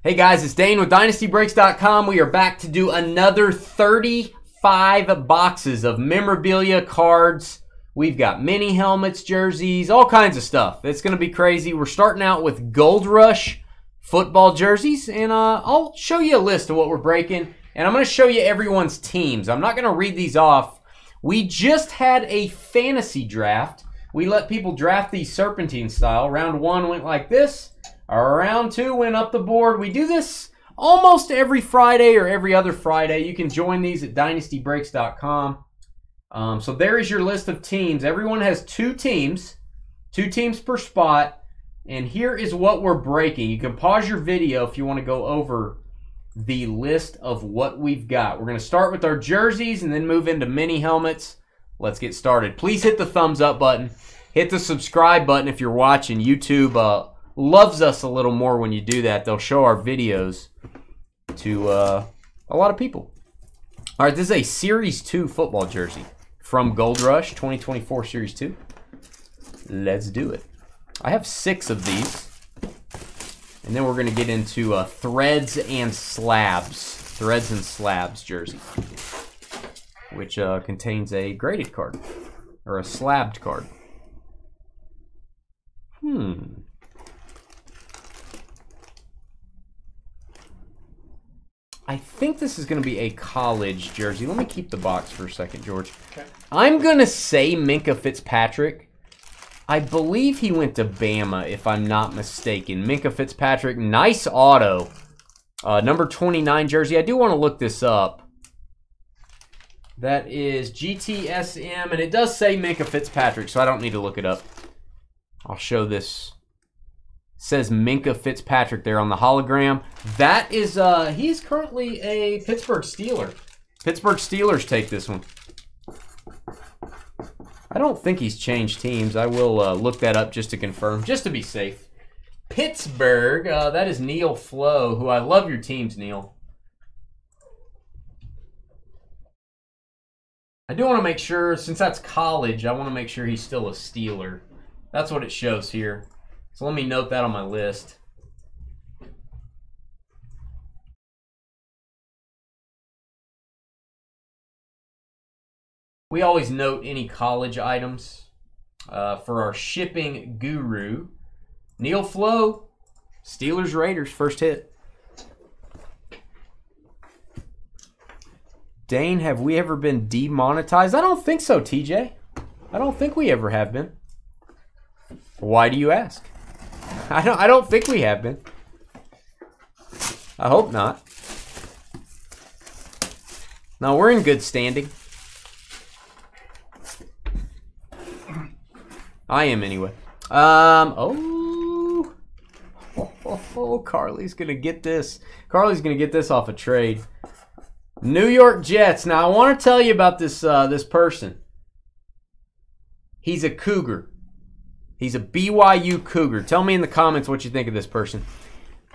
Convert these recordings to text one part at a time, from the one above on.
Hey guys, it's Dane with DynastyBreaks.com. We are back to do another 35 boxes of memorabilia cards. We've got mini helmets, jerseys, all kinds of stuff. It's going to be crazy. We're starting out with Gold Rush football jerseys, and I'll show you a list of what we're breaking, and I'm going to show you everyone's teams. I'm not going to read these off. We just had a fantasy draft. We let people draft these serpentine style. Round one went like this. Round two went up the board. We do this almost every Friday or every other Friday. You can join these at DynastyBreaks.com. So there is your list of teams. Everyone has two teams per spot. And here is what we're breaking. You can pause your video if you want to go over the list of what we've got. We're going to start with our jerseys and then move into mini helmets. Let's get started. Please hit the thumbs up button. Hit the subscribe button if you're watching. YouTube loves us a little more when you do that. They'll show our videos to a lot of people. All right, this is a Series 2 football jersey from Gold Rush 2024 Series 2. Let's do it. I have 6 of these. And then we're going to get into Threads and Slabs jersey, which contains a graded card, or a slabbed card. I think this is going to be a college jersey. Let me keep the box for a second, George. Okay. I'm going to say Minkah Fitzpatrick. I believe he went to Bama, if I'm not mistaken. Minkah Fitzpatrick, nice auto. Number 29 jersey. I do want to look this up. That is GTSM, and it does say Minkah Fitzpatrick, so I don't need to look it up. I'll show this. It says Minkah Fitzpatrick there on the hologram. That is, he's currently a Pittsburgh Steeler. Pittsburgh Steelers take this one. I don't think he's changed teams. I will look that up just to confirm, just to be safe. Pittsburgh, that is Neil Flo, who I love your teams, Neil. I do want to make sure, since that's college, I want to make sure he's still a Steeler. That's what it shows here. So let me note that on my list. We always note any college items for our shipping guru. Neil Flo, Steelers Raiders, first hit. Dane, have we ever been demonetized? I don't think so, TJ. I don't think we ever have been. Why do you ask? I don't think we have been. I hope not. No, we're in good standing. I am anyway. Oh, Carly's gonna get this. Carly's gonna get this off a trade. New York Jets. Now I want to tell you about this this person. He's a Cougar. He's a BYU Cougar. Tell me in the comments what you think of this person.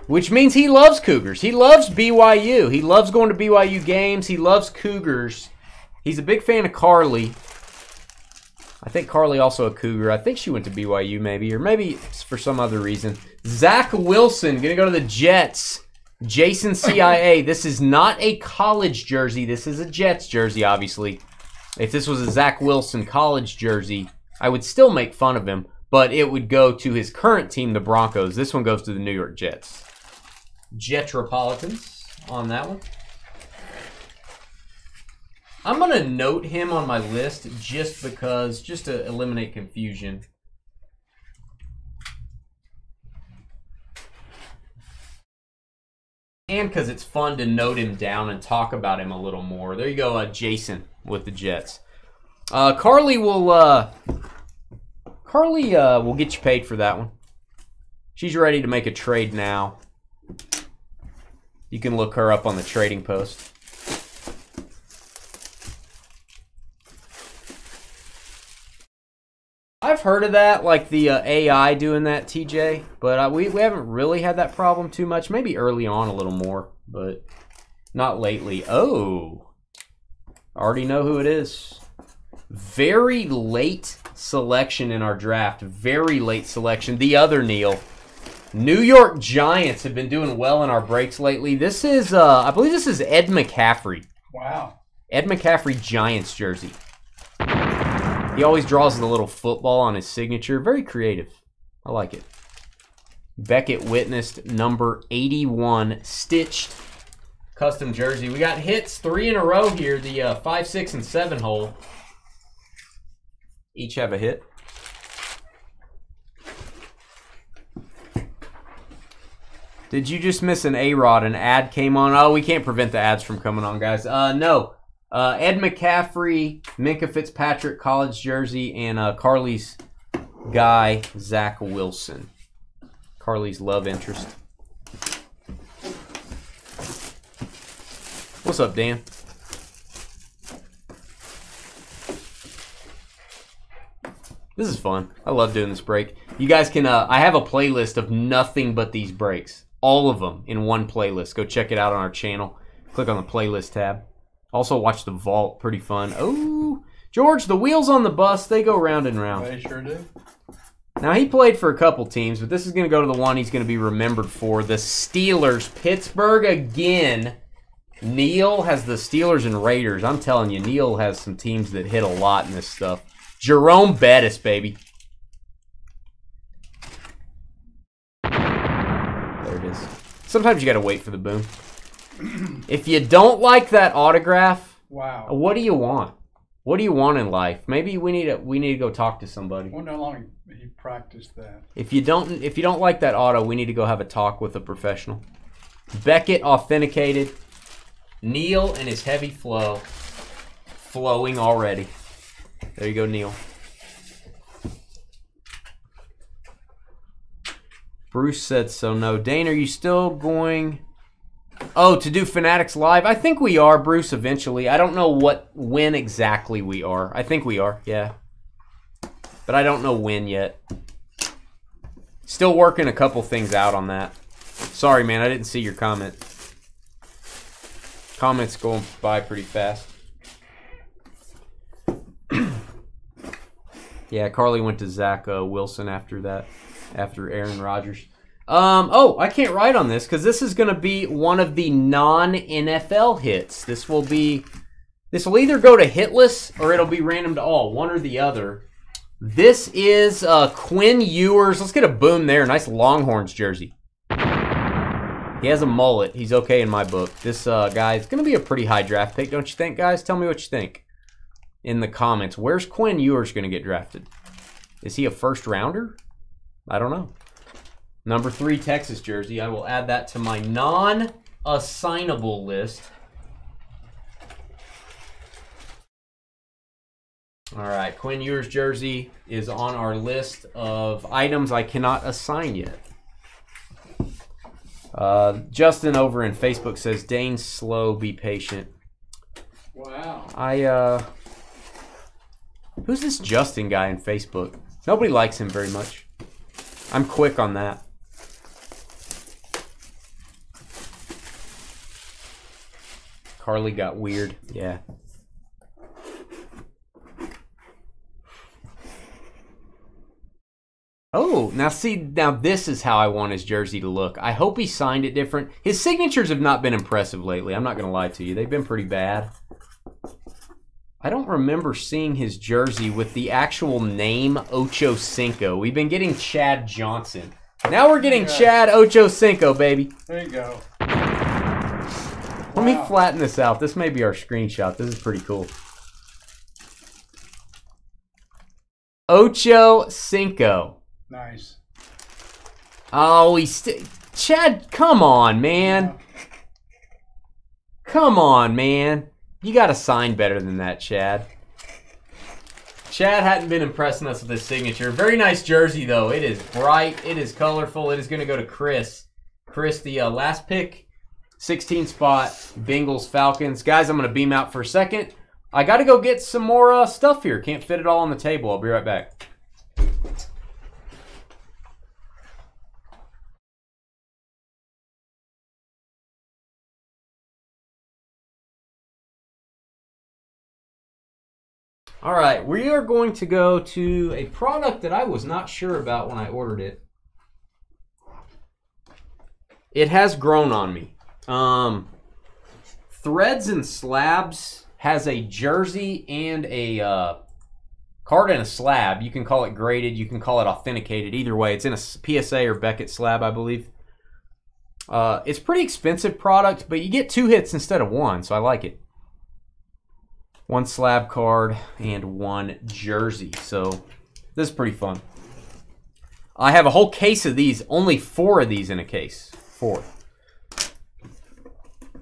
Which means he loves Cougars. He loves BYU. He loves going to BYU games. He loves Cougars. He's a big fan of Carly. I think Carly also a Cougar. I think she went to BYU maybe, or maybe it's for some other reason. Zach Wilson, going to go to the Jets. Jason CIA. This is not a college jersey. This is a Jets jersey, obviously. If this was a Zach Wilson college jersey, I would still make fun of him, but it would go to his current team, the Broncos. This one goes to the New York Jets. Jetropolitans on that one. I'm going to note him on my list just because, just to eliminate confusion. And because it's fun to note him down and talk about him a little more. There you go, Jason with the Jets. Carly will get you paid for that one. She's ready to make a trade now. You can look her up on the trading post. I've heard of that, like the AI doing that, TJ, but we haven't really had that problem too much. Maybe early on a little more, but not lately. Oh, already know who it is. Very late selection in our draft. Very late selection. The other Neil. New York Giants have been doing well in our breaks lately. This is, I believe this is Ed McCaffrey. Wow. Ed McCaffrey Giants jersey. He always draws the little football on his signature. Very creative. I like it. Beckett witnessed number 81 stitched custom jersey. We got hits 3 in a row here. The 5, 6, and 7 hole. Each have a hit. Did you just miss an A-Rod? An ad came on. Oh, we can't prevent the ads from coming on, guys. No. Ed McCaffrey, Minka Fitzpatrick college jersey, and Carly's guy, Zach Wilson. Carly's love interest. What's up, Dan? This is fun. I love doing this break. You guys can, I have a playlist of nothing but these breaks. All of them in one playlist. Go check it out on our channel. Click on the playlist tab. Also watch the vault. Pretty fun. Oh, George, the wheels on the bus, they go round and round. They sure do. Now, he played for a couple teams, but this is going to go to the one he's going to be remembered for. The Steelers. Pittsburgh again. Neil has the Steelers and Raiders. I'm telling you, Neil has some teams that hit a lot in this stuff. Jerome Bettis, baby. There it is. Sometimes you got to wait for the boom. If you don't like that autograph, wow. What do you want? What do you want in life? Maybe we need to go talk to somebody. I wonder how long he practiced that. If you don't like that auto, we need to go have a talk with a professional. Beckett authenticated. Neil and his heavy flow. Flowing already. There you go, Neil. Bruce said so. No. Dane, are you still going... Oh, to do Fanatics Live? I think we are, Bruce, eventually. I don't know when exactly we are. I think we are, yeah. But I don't know when yet. Still working a couple things out on that. Sorry, man, I didn't see your comment. Comments going by pretty fast. Yeah, Carly went to Zach Wilson after that, after Aaron Rodgers. Oh, I can't write on this because this is going to be one of the non-NFL hits. This will either go to hitless or it'll be random to all, one or the other. This is Quinn Ewers. Let's get a boom there. Nice Longhorns jersey. He has a mullet. He's okay in my book. This guy is going to be a pretty high draft pick, don't you think, guys? Tell me what you think in the comments. Where's Quinn Ewers going to get drafted? Is he a first rounder? I don't know. Number 3 Texas jersey. I will add that to my non-assignable list. All right, Quinn Ewers jersey is on our list of items I cannot assign yet. Justin over in Facebook says, Dane, slow, be patient. Wow. Who's this Justin guy in Facebook? Nobody likes him very much. I'm quick on that. Carly got weird. Yeah. Oh, now see, now this is how I want his jersey to look. I hope he signed it different. His signatures have not been impressive lately. I'm not going to lie to you. They've been pretty bad. I don't remember seeing his jersey with the actual name Ocho Cinco. We've been getting Chad Johnson. Now we're getting Chad Ocho Cinco, baby. There you go. Let me flatten this out. This may be our screenshot. This is pretty cool. Ocho Cinco. Nice. Oh, Chad, come on, man. Come on, man. You got to sign better than that, Chad. Chad hadn't been impressing us with his signature. Very nice jersey, though. It is bright. It is colorful. It is going to go to Chris. Chris, the last pick, 16 spot, Bengals, Falcons. Guys, I'm going to beam out for a second. I got to go get some more stuff here. Can't fit it all on the table. I'll be right back. All right, we are going to go to a product that I was not sure about when I ordered it. It has grown on me. Threads and Slabs has a jersey and a card and a slab. You can call it graded. You can call it authenticated. Either way, it's in a PSA or Beckett slab, I believe. It's pretty expensive product, but you get 2 hits instead of 1, so I like it. 1 slab card and 1 jersey. So this is pretty fun. I have a whole case of these. Only 4 of these in a case. 4.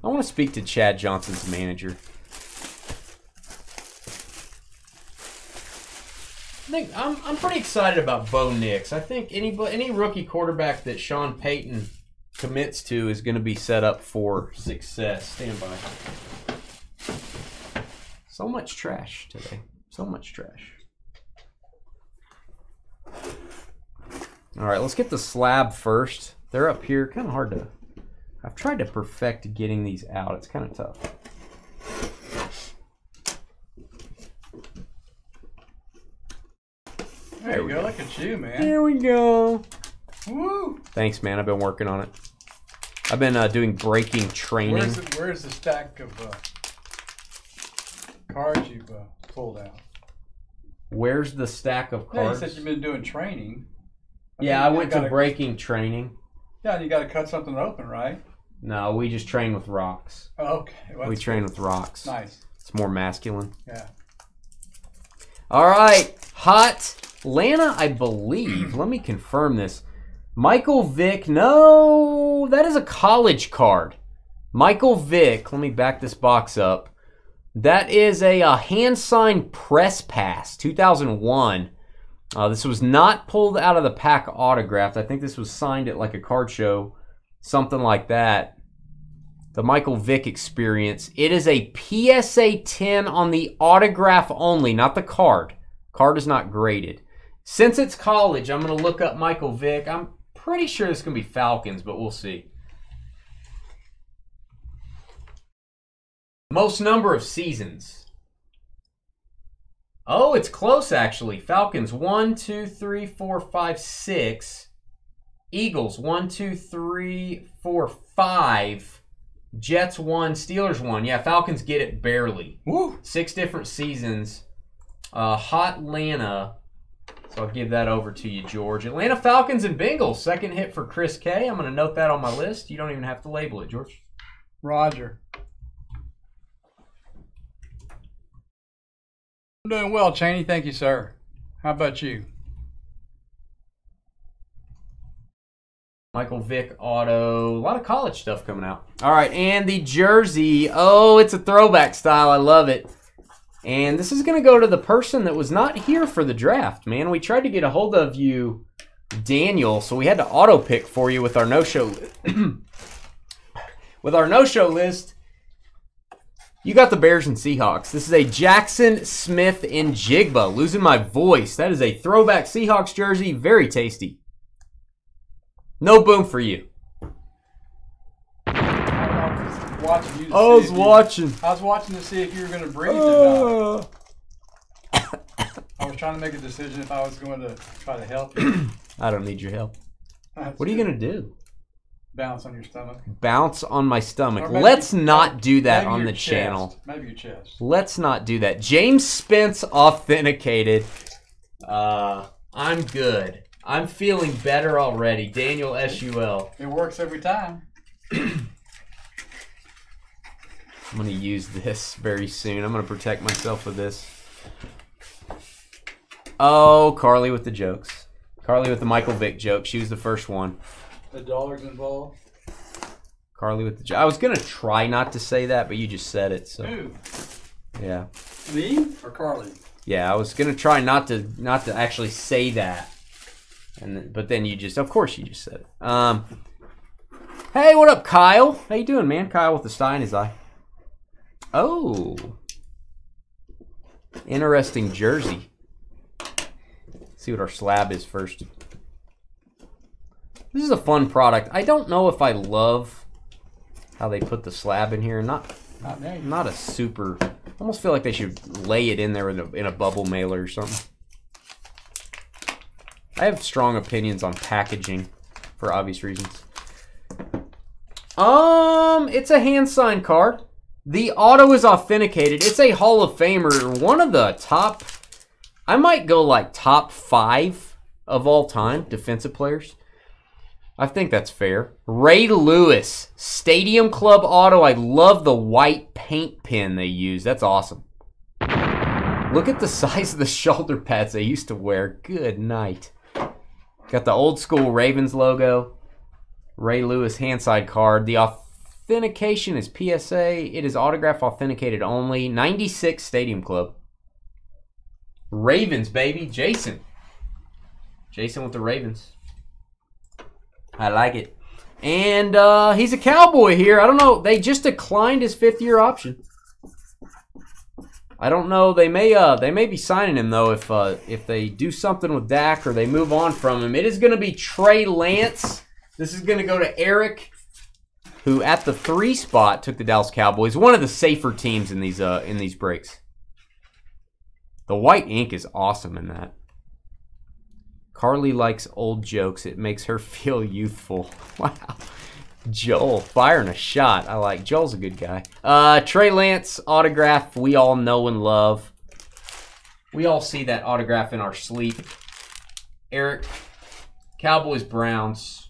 I want to speak to Chad Johnson's manager. I'm pretty excited about Bo Nix. I think any rookie quarterback that Sean Payton commits to is going to be set up for success. Stand by. So much trash today. So much trash. All right, let's get the slab first. They're up here. Kind of hard to... I've tried to perfect getting these out. It's kind of tough. There we go. Look at you, man. There we go. Woo! Thanks, man. I've been working on it. I've been doing breaking training. Where's the stack of cards you've pulled out? Where's the stack of cards? Yeah, you said you've been doing training. I went to breaking training. Yeah, and you got to cut something open, right? No, we just train with rocks. Oh, okay. Well, we train with rocks. Nice. It's more masculine. Yeah. All right. Hot Lana, I believe. Let me confirm this. Michael Vick. No, that is a college card. Michael Vick. Let me back this box up. That is a hand-signed press pass, 2001. This was not pulled out of the pack autographed. I think this was signed at like a card show, something like that. The Michael Vick experience. It is a PSA 10 on the autograph only, not the card. Card is not graded. Since it's college, I'm going to look up Michael Vick. I'm pretty sure this is going to be Falcons, but we'll see. Most number of seasons. Oh, it's close actually. Falcons 1, 2, 3, 4, 5, 6. Eagles 1, 2, 3, 4, 5. Jets 1, Steelers 1. Yeah, Falcons get it barely. Woo. 6 different seasons. Hot Atlanta. So I'll give that over to you, George. Atlanta Falcons and Bengals. Second hit for Chris K. I'm going to note that on my list. You don't even have to label it, George. Roger. I'm doing well, Cheney. Thank you, sir. How about you? Michael Vick auto. A lot of college stuff coming out. All right, and the jersey. Oh, it's a throwback style. I love it. And this is going to go to the person that was not here for the draft, man. We tried to get a hold of you, Daniel, so we had to auto pick for you with our no-show. With our no-show list, you got the Bears and Seahawks. This is a Jackson Smith and Jigba. Losing my voice. That is a throwback Seahawks jersey. Very tasty. No boom for you. I was watching to see if you were going to breathe or not. I was trying to make a decision if I was going to try to help you. I don't need your help. What are you going to do? Bounce on your stomach. Bounce on my stomach. Let's not do that on the channel. Maybe your chest. Let's not do that. James Spence authenticated. I'm good. I'm feeling better already. Daniel SUL. It works every time. I'm going to use this very soon. I'm going to protect myself with this. Oh, Carly with the jokes. Carly with the Michael Vick joke. She was the first one. The dollars involved. Carly with the joke. I was going to try not to say that, but you just said it. So. Who? Yeah. Me or Carly? Yeah, I was going to try not to actually say that. But then you just, of course you just said it. Hey, what up, Kyle? How you doing, man? Kyle with the sty in his eye. Oh. Interesting jersey. Let's see what our slab is first. This is a fun product. I don't know if I love how they put the slab in here. Not a super. I almost feel like they should lay it in there in a bubble mailer or something. I have strong opinions on packaging for obvious reasons. It's a hand-signed card. The auto is authenticated. It's a Hall of Famer. One of the top, I might go like top 5 of all time defensive players. I think that's fair. Ray Lewis, Stadium Club auto. I love the white paint pen they use. That's awesome. Look at the size of the shoulder pads they used to wear. Good night. Got the old school Ravens logo. Ray Lewis hand-side card. The authentication is PSA. It is autograph authenticated only. 96 Stadium Club. Ravens, baby. Jason. Jason with the Ravens. I like it. And he's a Cowboy here. I don't know. They just declined his 5th-year option. I don't know. They may be signing him though if they do something with Dak or they move on from him. It is going to be Trey Lance. This is going to go to Eric, who at the 3 spot took the Dallas Cowboys. One of the safer teams in these breaks. The white ink is awesome in that. Carly likes old jokes. It makes her feel youthful. Wow. Joel firing a shot. I like Joel's a good guy. Trey Lance autograph we all know and love. We all see that autograph in our sleep. Eric, Cowboys, Browns.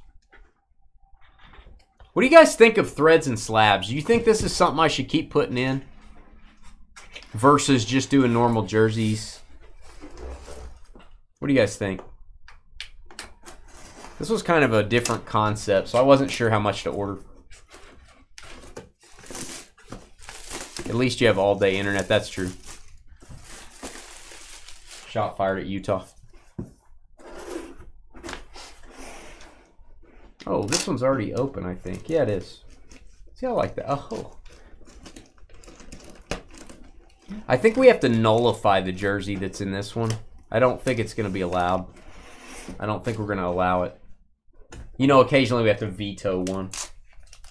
What do you guys think of threads and slabs? Do you think this is something I should keep putting in versus just doing normal jerseys? What do you guys think? This was kind of a different concept, so I wasn't sure how much to order. At least you have all-day internet. That's true. Shot fired at Utah. Oh, this one's already open, I think. Yeah, it is. See, I like that. Oh. I think we have to nullify the jersey that's in this one. I don't think it's going to be allowed. I don't think we're going to allow it. You know, occasionally we have to veto one.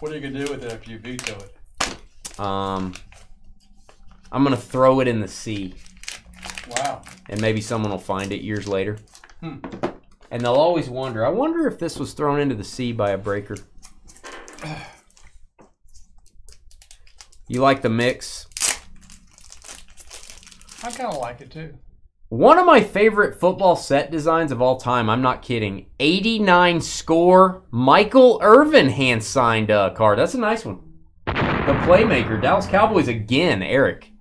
What are you going to do with it after you veto it? I'm going to throw it in the sea. Wow. And maybe someone will find it years later. And they'll always wonder, I wonder if this was thrown into the sea by a breaker. You like the mix? I kind of like it too. One of my favorite football set designs of all time, I'm not kidding. 89 score, Michael Irvin hand-signed card. That's a nice one. The Playmaker, Dallas Cowboys again, Eric.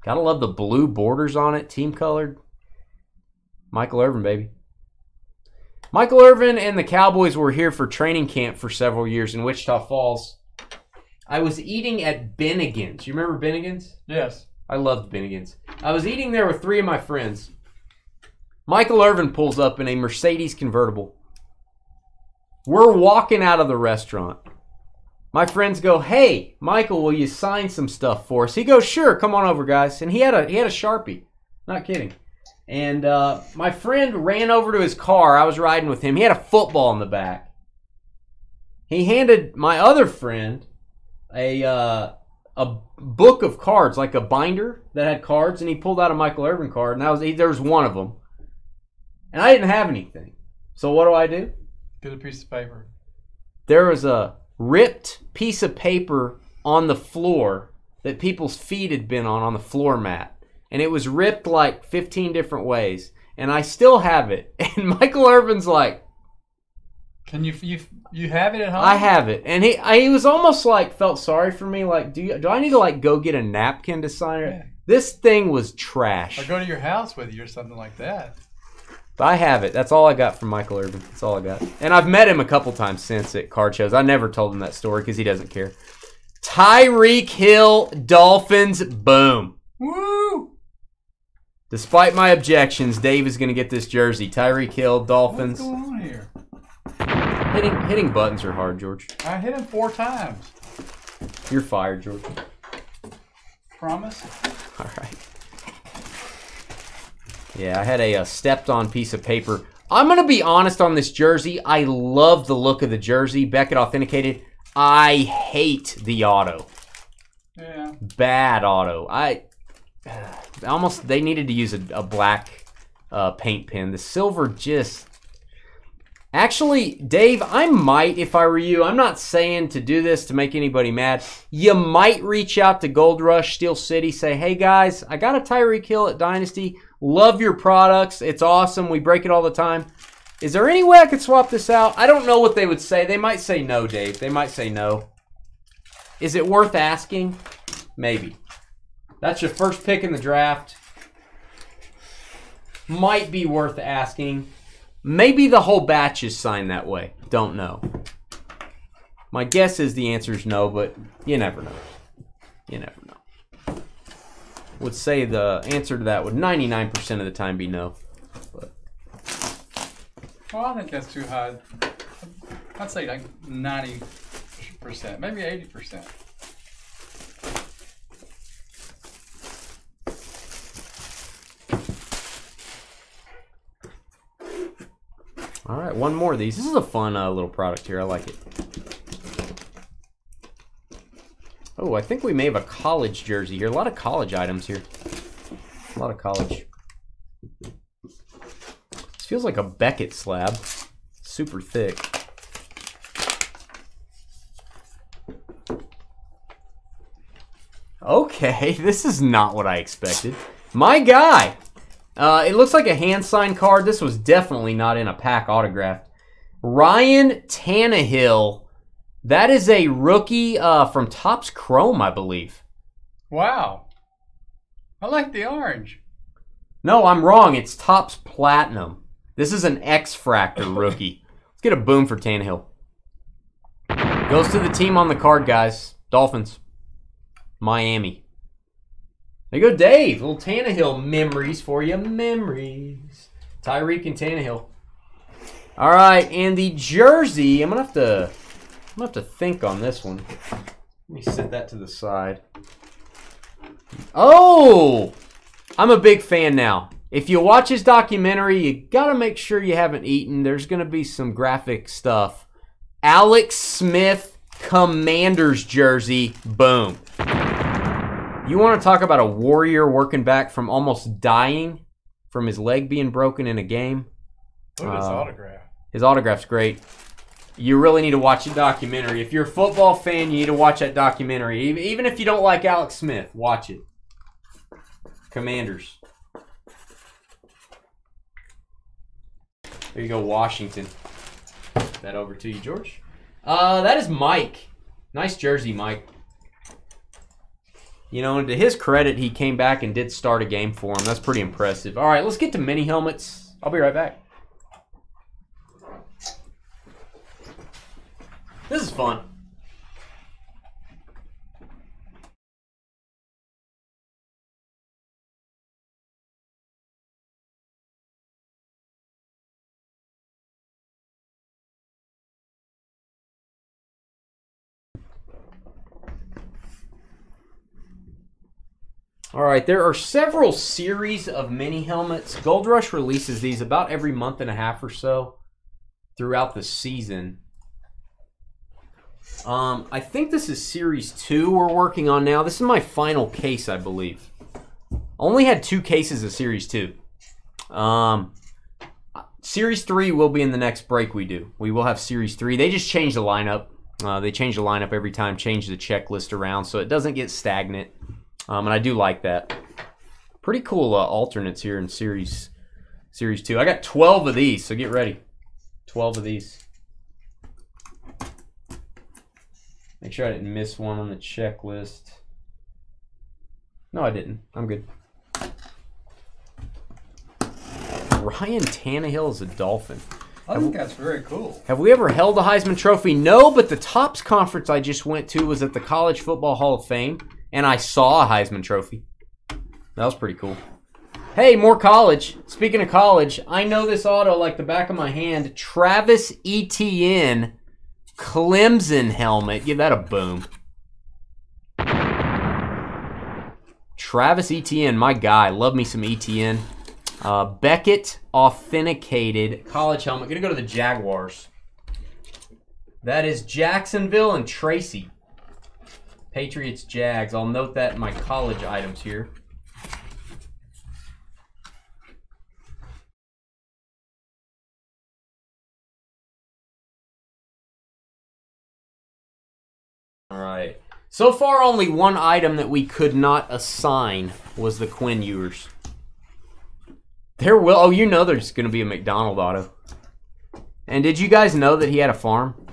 Gotta love the blue borders on it, team-colored. Michael Irvin, baby. Michael Irvin and the Cowboys were here for training camp for several years in Wichita Falls. I was eating at Bennigan's. You remember Bennigan's? Yes. I loved Bennigan's. I was eating there with 3 of my friends. Michael Irvin pulls up in a Mercedes convertible. We're walking out of the restaurant. My friends go, "Hey, Michael, will you sign some stuff for us?" He goes, "Sure, come on over, guys." And he had a Sharpie. Not kidding. And my friend ran over to his car. I was riding with him. He had a football in the back. He handed my other friend a book of cards, like a binder that had cards, and he pulled out a Michael Irvin card, and there was one of them. And I didn't have anything. So what do? Get a piece of paper. There was a ripped piece of paper on the floor that people's feet had been on the floor mat. And it was ripped like 15 different ways. And I still have it. And Michael Irvin's like, "Can you have it at home?" I have it. And he was almost like, felt sorry for me. Like, do I need to like go get a napkin to sign it? Yeah. This thing was trash. Or go to your house with you or something like that. But I have it. That's all I got from Michael Irvin. That's all I got. And I've met him a couple times since at card shows. I never told him that story because he doesn't care. Tyreek Hill, Dolphins, boom. Woo! Despite my objections, Dave is going to get this jersey. Tyreek Hill, Dolphins. What's going on here? Hitting buttons are hard, George. I hit him 4 times. You're fired, George. Promise? All right. Yeah, I had a stepped-on piece of paper. I'm going to be honest on this jersey. I love the look of the jersey. Beckett authenticated. I hate the auto. Yeah. Bad auto. They needed to use a black paint pen. The silver just... Actually, Dave, I might, if I were you, I'm not saying to do this to make anybody mad. You might reach out to Gold Rush, Steel City, say, hey guys, I got a Tyreek Hill at Dynasty. Love your products. It's awesome. We break it all the time. Is there any way I could swap this out? I don't know what they would say. They might say no, Dave. They might say no. Is it worth asking? Maybe. That's your first pick in the draft. Might be worth asking. Maybe the whole batch is signed that way. Don't know. My guess is the answer is no, but you never know. You never know. Would say the answer to that would 99% of the time be no. But. Well, I think that's too high. I'd say like 90%, maybe 80%. All right, one more of these. This is a fun little product here. I like it. Oh, I think we may have a college jersey here. A lot of college items here. A lot of college. This feels like a Beckett slab. Super thick. Okay, this is not what I expected. My guy. It looks like a hand-signed card. This was definitely not in a pack autograph. Ryan Tannehill. That is a rookie from Topps Chrome, I believe. Wow. I like the orange. No, I'm wrong. It's Topps Platinum. This is an X-Fractor rookie. Let's get a boom for Tannehill. Goes to the team on the card, guys. Dolphins. Miami. There you go, Dave. Little Tannehill memories for you. Memories. Tyreek and Tannehill. All right, and the jersey. I'm gonna have to think on this one. Let me set that to the side. Oh, I'm a big fan now. If you watch his documentary, you gotta make sure you haven't eaten. There's gonna be some graphic stuff. Alex Smith Commanders jersey. Boom. You want to talk about a warrior working back from almost dying from his leg being broken in a game? Look at his autograph. His autograph's great. You really need to watch the documentary. If you're a football fan, you need to watch that documentary. Even if you don't like Alex Smith, watch it. Commanders. There you go, Washington. That over to you, George. That is Mike. Nice jersey, Mike. You know, and to his credit, he came back and did start a game for him. That's pretty impressive. All right, let's get to mini helmets. I'll be right back. This is fun. All right, there are several series of mini helmets. Gold Rush releases these about every month and a half or so throughout the season. I think this is Series 2 we're working on now. This is my final case, I believe. Only had 2 cases of Series 2. Series 3 will be in the next break we do. We will have Series 3. They just change the lineup. They change the lineup every time, change the checklist around so it doesn't get stagnant. And I do like that. Pretty cool alternates here in Series 2. I got 12 of these, so get ready. 12 of these. Make sure I didn't miss one on the checklist. No, I didn't. I'm good. Ryan Tannehill is a Dolphin. I think that's very cool. Have we ever held a Heisman Trophy? No, but the Topps conference I just went to was at the College Football Hall of Fame, and I saw a Heisman Trophy. That was pretty cool. Hey, more college. Speaking of college, I know this auto like the back of my hand. Travis Etienne Clemson helmet. Give that a boom. Travis Etienne, my guy. Love me some Etienne. Beckett authenticated college helmet. Gonna go to the Jaguars. That is Jacksonville and Tracy. Patriots, Jags. I'll note that in my college items here. All right. So far, only one item that we could not assign was the Quinn Ewers. There will. Oh, you know there's going to be a McDonald auto. And did you guys know that he had a farm?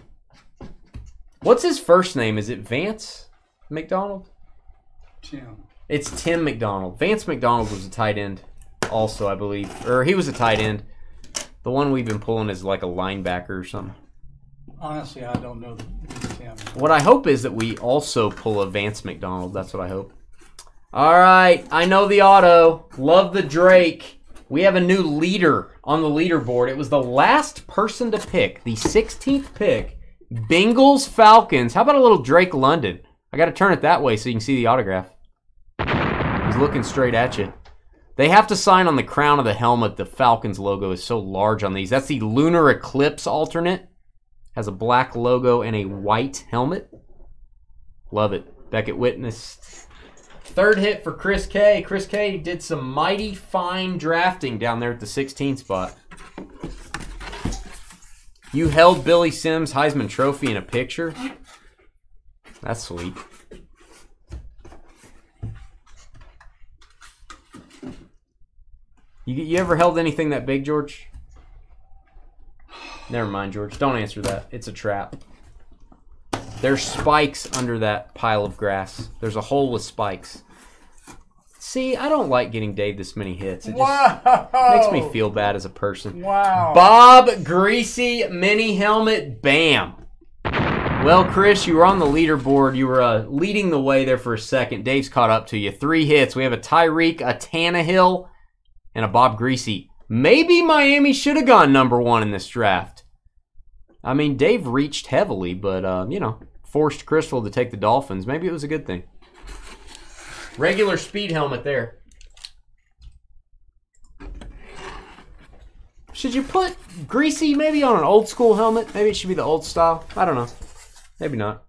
What's his first name? Is it Vance McDonald? Tim. It's Tim McDonald. Vance McDonald was a tight end also, I believe. Or he was a tight end. The one we've been pulling is like a linebacker or something. Honestly, I don't know the Tim. What I hope is that we also pull a Vance McDonald. That's what I hope. All right. I know the auto. Love the Drake. We have a new leader on the leaderboard. It was the last person to pick, the 16th pick, Bengals Falcons. How about a little Drake London? I got to turn it that way so you can see the autograph. He's looking straight at you. They have to sign on the crown of the helmet. The Falcons logo is so large on these. That's the Lunar Eclipse alternate. Has a black logo and a white helmet. Love it. Beckett witnessed. Third hit for Chris K. Chris K did some mighty fine drafting down there at the 16th spot. You held Billy Sims' Heisman Trophy in a picture? That's sweet. You ever held anything that big, George? Never mind, George. Don't answer that. It's a trap. There's spikes under that pile of grass. There's a hole with spikes. See, I don't like getting Dave this many hits. It just makes me feel bad as a person. Wow. Bob Greasy mini helmet. Bam. Well, Chris, you were on the leaderboard. You were leading the way there for a second. Dave's caught up to you. 3 hits. We have a Tyreek, a Tannehill, and a Bob Greasy. Maybe Miami should have gone #1 in this draft. I mean, Dave reached heavily, but, you know, forced Crystal to take the Dolphins. Maybe it was a good thing. Regular speed helmet there. Should you put Greasy maybe on an old school helmet? Maybe it should be the old style. I don't know. Maybe not.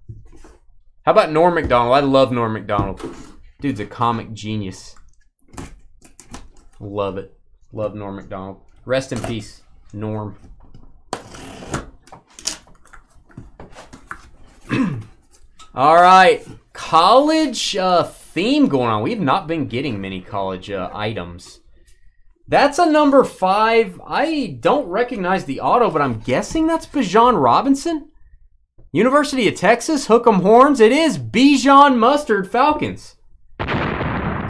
How about Norm Macdonald? I love Norm Macdonald. Dude's a comic genius. Love it. Love Norm Macdonald. Rest in peace, Norm. All right. College theme going on. We've not been getting many college items. That's a #5. I don't recognize the auto, but I'm guessing that's Bijan Robinson. University of Texas, hook 'em horns. It is Bijan Mustard Falcons.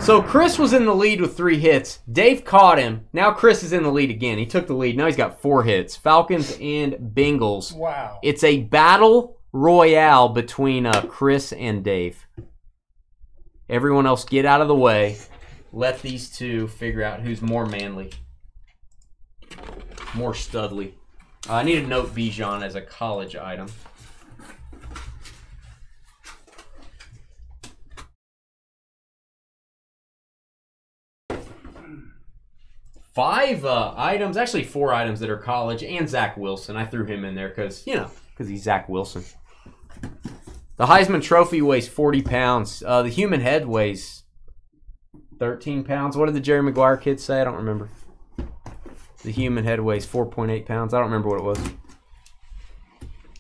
So Chris was in the lead with 3 hits. Dave caught him. Now Chris is in the lead again. He took the lead. Now he's got 4 hits. Falcons and Bengals. Wow. It's a battle royale between Chris and Dave. Everyone else get out of the way. Let these two figure out who's more manly. More studly. I need to note Bijan as a college item. Five items, actually 4 items that are college, and Zach Wilson. I threw him in there because, you know, because he's Zach Wilson. The Heisman Trophy weighs 40 pounds. The human head weighs 13 pounds. What did the Jerry Maguire kids say? I don't remember. The human head weighs 4.8 pounds. I don't remember what it was.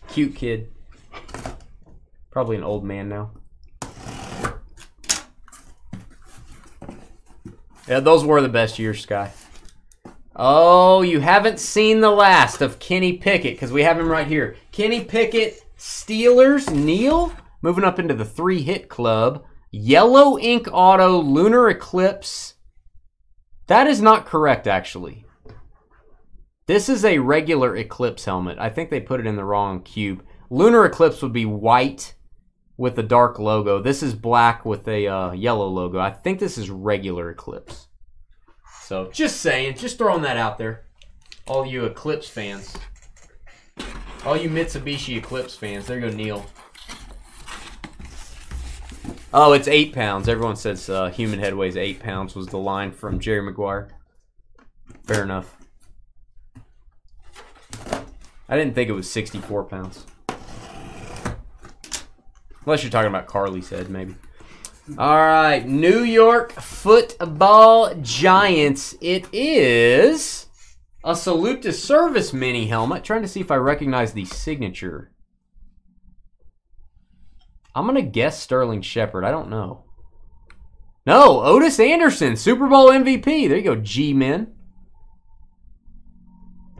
Cute kid. Probably an old man now. Yeah, those were the best years, Sky. Oh, you haven't seen the last of Kenny Pickett because we have him right here. Kenny Pickett, Steelers, Neil, moving up into the 3-hit club. Yellow ink auto, Lunar Eclipse. That is not correct, actually. This is a regular Eclipse helmet. I think they put it in the wrong cube. Lunar Eclipse would be white with a dark logo. This is black with a yellow logo. I think this is regular Eclipse. So, just saying. Just throwing that out there. All you Eclipse fans. All you Mitsubishi Eclipse fans. There you go, Neil. Oh, it's 8 pounds. Everyone says human head weighs 8 pounds was the line from Jerry Maguire. Fair enough. I didn't think it was 64 pounds. Unless you're talking about Carly's head, maybe. All right, New York Football Giants. It is a Salute to Service mini helmet. Trying to see if I recognize the signature. I'm going to guess Sterling Shepard. I don't know. No, Otis Anderson, Super Bowl MVP. There you go, G-Men.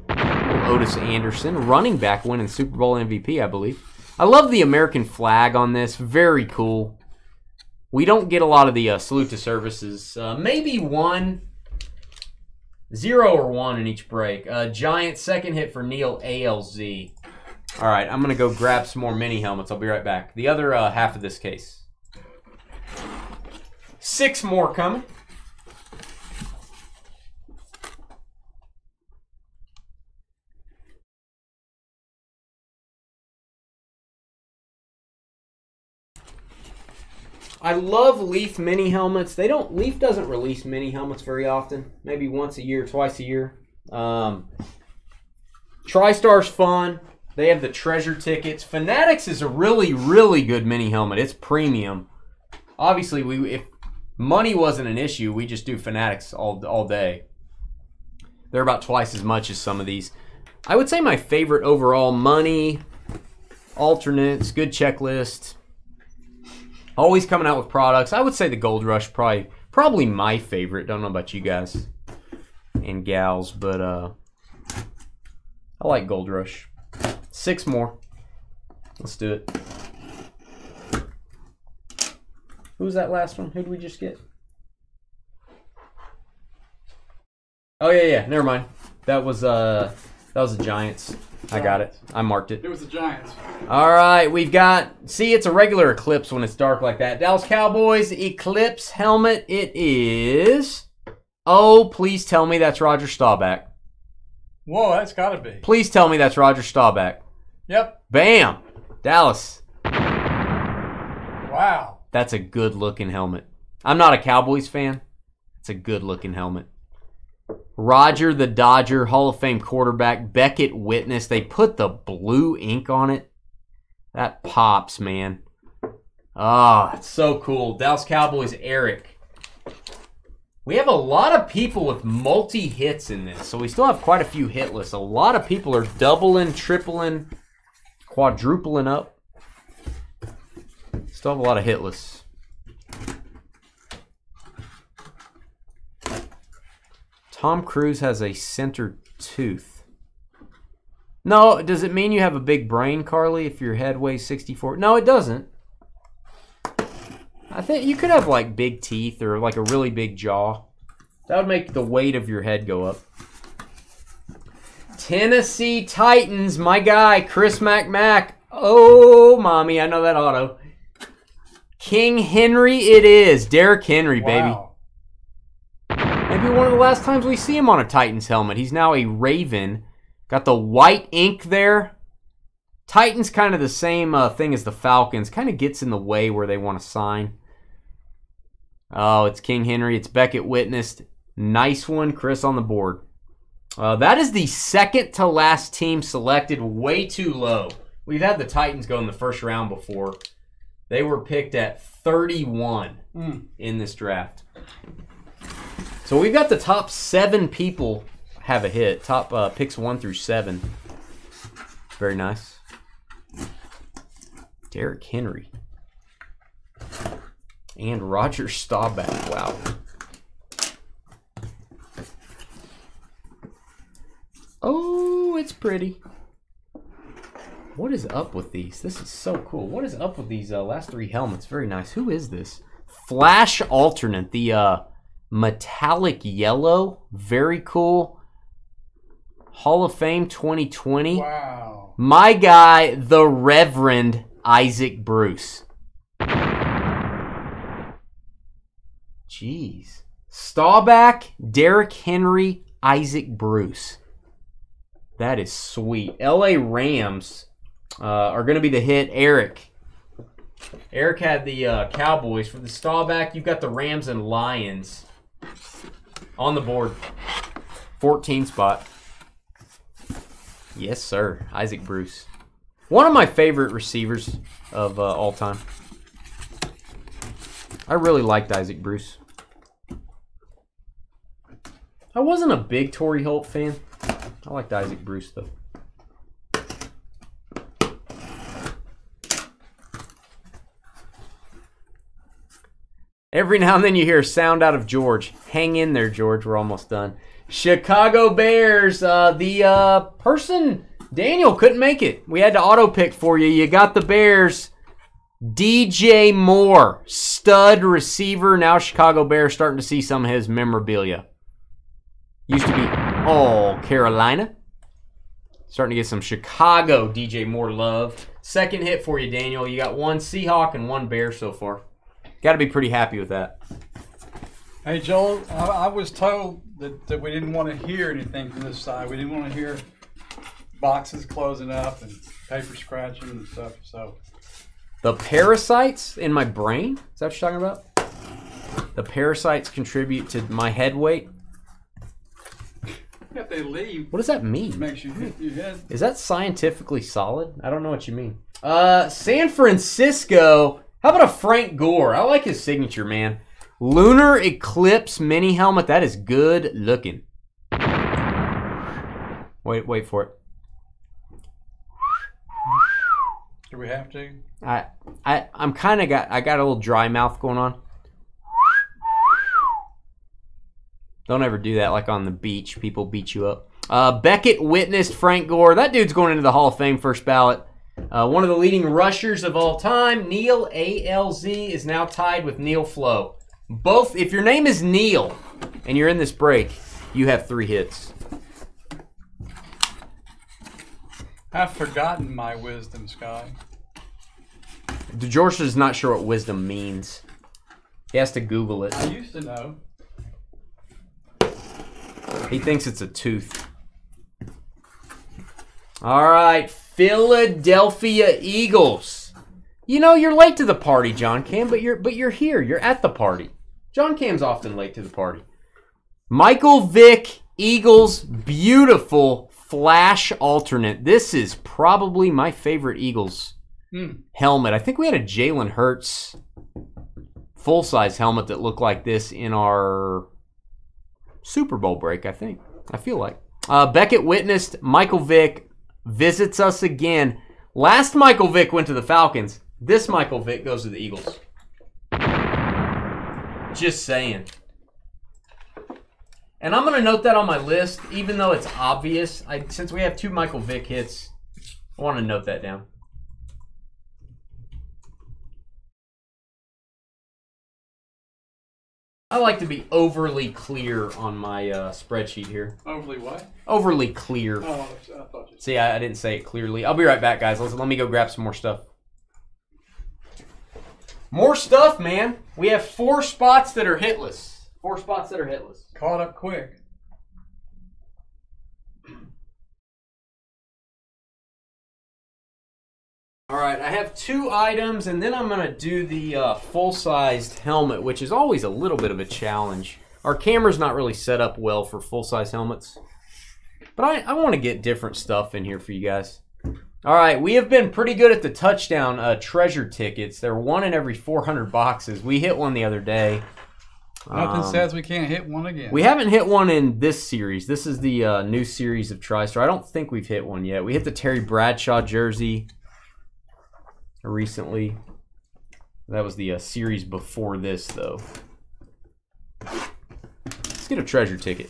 Otis Anderson, running back, winning Super Bowl MVP, I believe. I love the American flag on this. Very cool. We don't get a lot of the salute to services. Maybe 1, 0 or 1 in each break. Giants, second hit for Neil ALZ. All right, I'm going to go grab some more mini helmets. I'll be right back. The other half of this case. 6 more coming. I love Leaf mini helmets. Leaf doesn't release mini helmets very often. Maybe once a year, twice a year. TriStar's fun. They have the treasure tickets. Fanatics is a really, really good mini helmet. It's premium. Obviously, if money wasn't an issue, we just do Fanatics all day. They're about twice as much as some of these. I would say my favorite overall, money, alternates, good checklist. Always coming out with products. I would say the Gold Rush probably my favorite. Don't know about you guys and gals, but I like Gold Rush. 6 more. Let's do it. Who was that last one? Who did we just get? Oh yeah. Never mind. That was the Giants. I got it. I marked it. It was the Giants. All right, we've got, see, it's a regular Eclipse when it's dark like that. Dallas Cowboys Eclipse helmet. It is, oh, please tell me that's Roger Staubach. Whoa, that's got to be. Please tell me that's Roger Staubach. Yep. Bam. Dallas. Wow. That's a good-looking helmet. I'm not a Cowboys fan. It's a good-looking helmet. Roger the Dodger, Hall of Fame quarterback, Beckett Witness. They put the blue ink on it. That pops, man. Oh, it's so cool. Dallas Cowboys, Eric. We have a lot of people with multi-hits in this, so we still have quite a few hitless. A lot of people are doubling, tripling, quadrupling up. Still have a lot of hitless. Tom Cruise has a center tooth. No, does it mean you have a big brain, Carly, if your head weighs 64? No, it doesn't. I think you could have like big teeth or like a really big jaw. That would make the weight of your head go up. Tennessee Titans, my guy, Chris McMack. Oh, mommy, I know that auto. King Henry it is. Derrick Henry, baby. Wow. Maybe one of the last times we see him on a Titans helmet. He's now a Raven. Got the white ink there. Titans kind of the same thing as the Falcons. Kind of gets in the way where they want to sign. Oh, it's King Henry. It's Beckett Witnessed. Nice one, Chris on the board. That is the second to last team selected. Way too low. We've had the Titans go in the first round before. They were picked at 31 in this draft. So we've got the top 7 people have a hit. Top picks 1 through 7. Very nice. Derrick Henry. And Roger Staubach. Wow. Oh, it's pretty. What is up with these? This is so cool. What is up with these last 3 helmets? Very nice. Who is this? Flash Alternate. The metallic yellow. Very cool. Hall of Fame 2020. Wow. My guy, the Reverend Isaac Bruce. Jeez. Staubach, Derrick Henry, Isaac Bruce. That is sweet. LA Rams are going to be the hit. Eric. Eric had the Cowboys. For the Staubach, you've got the Rams and Lions on the board. 14 spot. Yes, sir. Isaac Bruce. One of my favorite receivers of all time. I really liked Isaac Bruce. I wasn't a big Torrey Holt fan. I liked Isaac Bruce, though. Every now and then you hear a sound out of George. Hang in there, George. We're almost done. Chicago Bears. The person, Daniel, couldn't make it. We had to auto pick for you. You got the Bears. DJ Moore, stud receiver. Now Chicago Bears starting to see some of his memorabilia. Used to be all Carolina. Starting to get some Chicago DJ Moore love. Second hit for you, Daniel. You got one Seahawk and one Bear so far. Got to be pretty happy with that. Hey, Joel, I was told that we didn't want to hear anything from this side. We didn't want to hear boxes closing up and paper scratching and stuff. So the parasites in my brain? Is that what you're talking about? The parasites contribute to my head weight? if they leave, what does that mean? It makes you hit your head. Is that scientifically solid? I don't know what you mean. San Francisco. How about a Frank Gore? I like his signature, man. Lunar Eclipse mini helmet. That is good looking. Wait for it. Do we have to? I'm kind of I got a little dry mouth going on. Don't ever do that like on the beach. People beat you up. Beckett witnessed Frank Gore. That dude's going into the Hall of Fame first ballot. One of the leading rushers of all time. Neil ALZ is now tied with Neil Flo. Both, if your name is Neil and you're in this break, you have 3 hits. I've forgotten my wisdom, Sky. George is not sure what wisdom means. He has to Google it. I used to know. He thinks it's a tooth. All right, Philadelphia Eagles. You know, you're late to the party, John Cam, but you're here. You're at the party. John Cam's often late to the party. Michael Vick, Eagles, beautiful flash alternate. This is probably my favorite Eagles helmet. I think we had a Jalen Hurts full-size helmet that looked like this in our Super Bowl break, I think. I feel like. Beckett witnessed Michael Vick visits us again. Last Michael Vick went to the Falcons. This Michael Vick goes to the Eagles. Just saying. And I'm going to note that on my list, even though it's obvious. Since we have 2 Michael Vick hits, I want to note that down. I like to be overly clear on my spreadsheet here. Overly what? Overly clear. Oh, I thought you. See, I didn't say it clearly. I'll be right back, guys. Let me go grab some more stuff. More stuff, man. We have 4 spots that are hitless. 4 spots that are hitless. Caught up quick. All right, I have 2 items, and then I'm going to do the full-sized helmet, which is always a little bit of a challenge. Our camera's not really set up well for full-size helmets. But I want to get different stuff in here for you guys. All right, we have been pretty good at the touchdown treasure tickets. They're 1 in every 400 boxes. We hit one the other day. Nothing says we can't hit one again. We haven't hit one in this series. This is the new series of TriStar. I don't think we've hit one yet. We hit the Terry Bradshaw jersey recently. That was the series before this, though. Let's get a treasure ticket.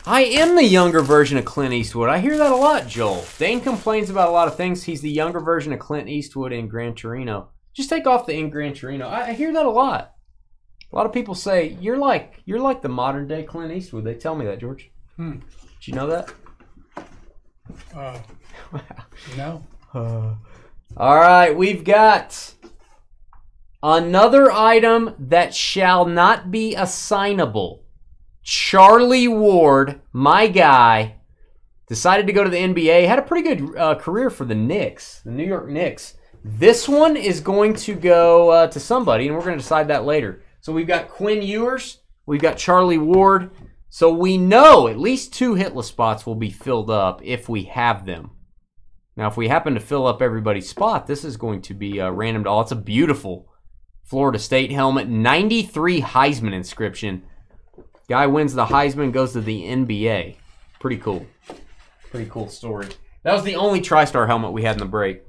I am the younger version of Clint Eastwood. I hear that a lot, Joel. Dane complains about a lot of things. He's the younger version of Clint Eastwood in Gran Torino. Just take off the in Gran Torino. I hear that a lot. A lot of people say, you're like the modern day Clint Eastwood. They tell me that, George. Did you know that? No. All right, we've got another item that shall not be assignable. Charlie Ward, my guy, decided to go to the NBA. Had a pretty good career for the Knicks, the New York Knicks. This one is going to go to somebody, and we're going to decide that later. So we've got Quinn Ewers. We've got Charlie Ward. So we know at least 2 hitless spots will be filled up if we have them. Now, if we happen to fill up everybody's spot, this is going to be random. Oh, it's a beautiful Florida State helmet. 93 Heisman inscription. Guy wins the Heisman, goes to the NBA. Pretty cool. Pretty cool story. That was the only TriStar helmet we had in the break.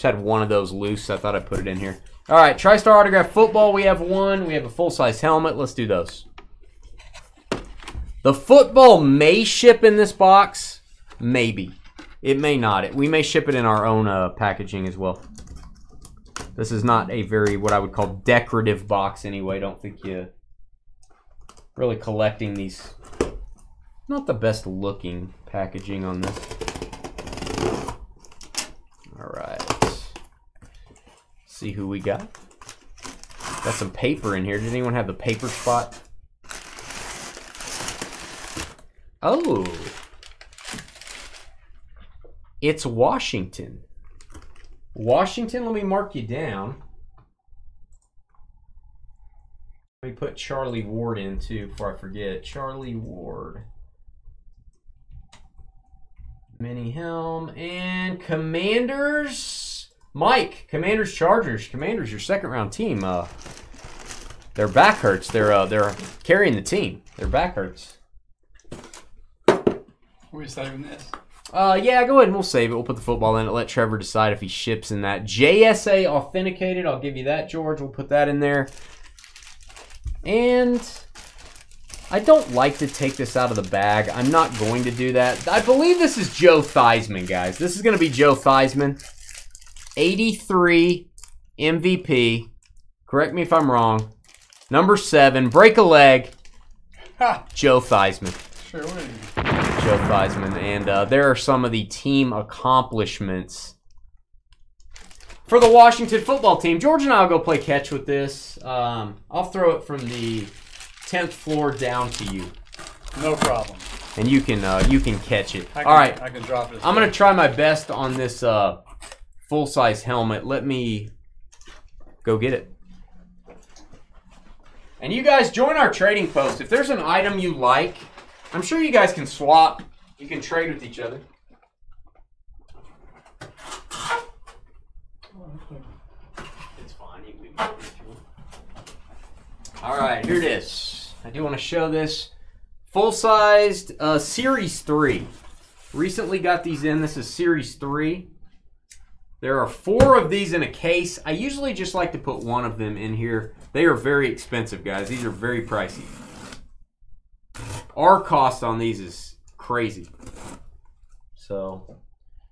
Just had one of those loose. So I thought I'd put it in here. All right, TriStar Autograph Football. We have one. We have a full-size helmet. Let's do those. The football may ship in this box. Maybe. It may not. We may ship it in our own packaging as well. This is not a very, what I would call, decorative box anyway. Don't think you really collecting these. Not the best looking packaging on this. All right. See who we got. Got some paper in here. Did anyone have the paper spot? Oh. It's Washington. Washington, let me mark you down. Let me put Charlie Ward in too before I forget. Charlie Ward. Mini helm and Commanders. Mike, Commanders Chargers. Commanders, your second round team. Their back hurts. They're carrying the team. Their back hurts. Are we saving this? Yeah, go ahead and we'll save it. We'll put the football in it. Let Trevor decide if he ships in that. JSA authenticated. I'll give you that, George. We'll put that in there. And I don't like to take this out of the bag. I'm not going to do that. I believe this is Joe Theismann, guys. This is going to be Joe Theismann. 83 MVP. Correct me if I'm wrong. Number 7. Break a leg. Ha! Joe Theismann. Sure will. Joe Theismann. And there are some of the team accomplishments for the Washington football team. George and I will go play catch with this. I'll throw it from the 10th floor down to you. No problem. And you can catch it. All right. I can drop it. I'm going to try my best on this full-size helmet. Let me go get it. And you guys join our trading post. If there's an item you like, I'm sure you guys can swap. You can trade with each other. It's fine. You can leave it if you want. All right, here it is. I do want to show this. Full-sized Series 3. Recently got these in. This is Series 3. There are 4 of these in a case. I usually just like to put one of them in here. They are very expensive, guys. These are very pricey. Our cost on these is crazy. So,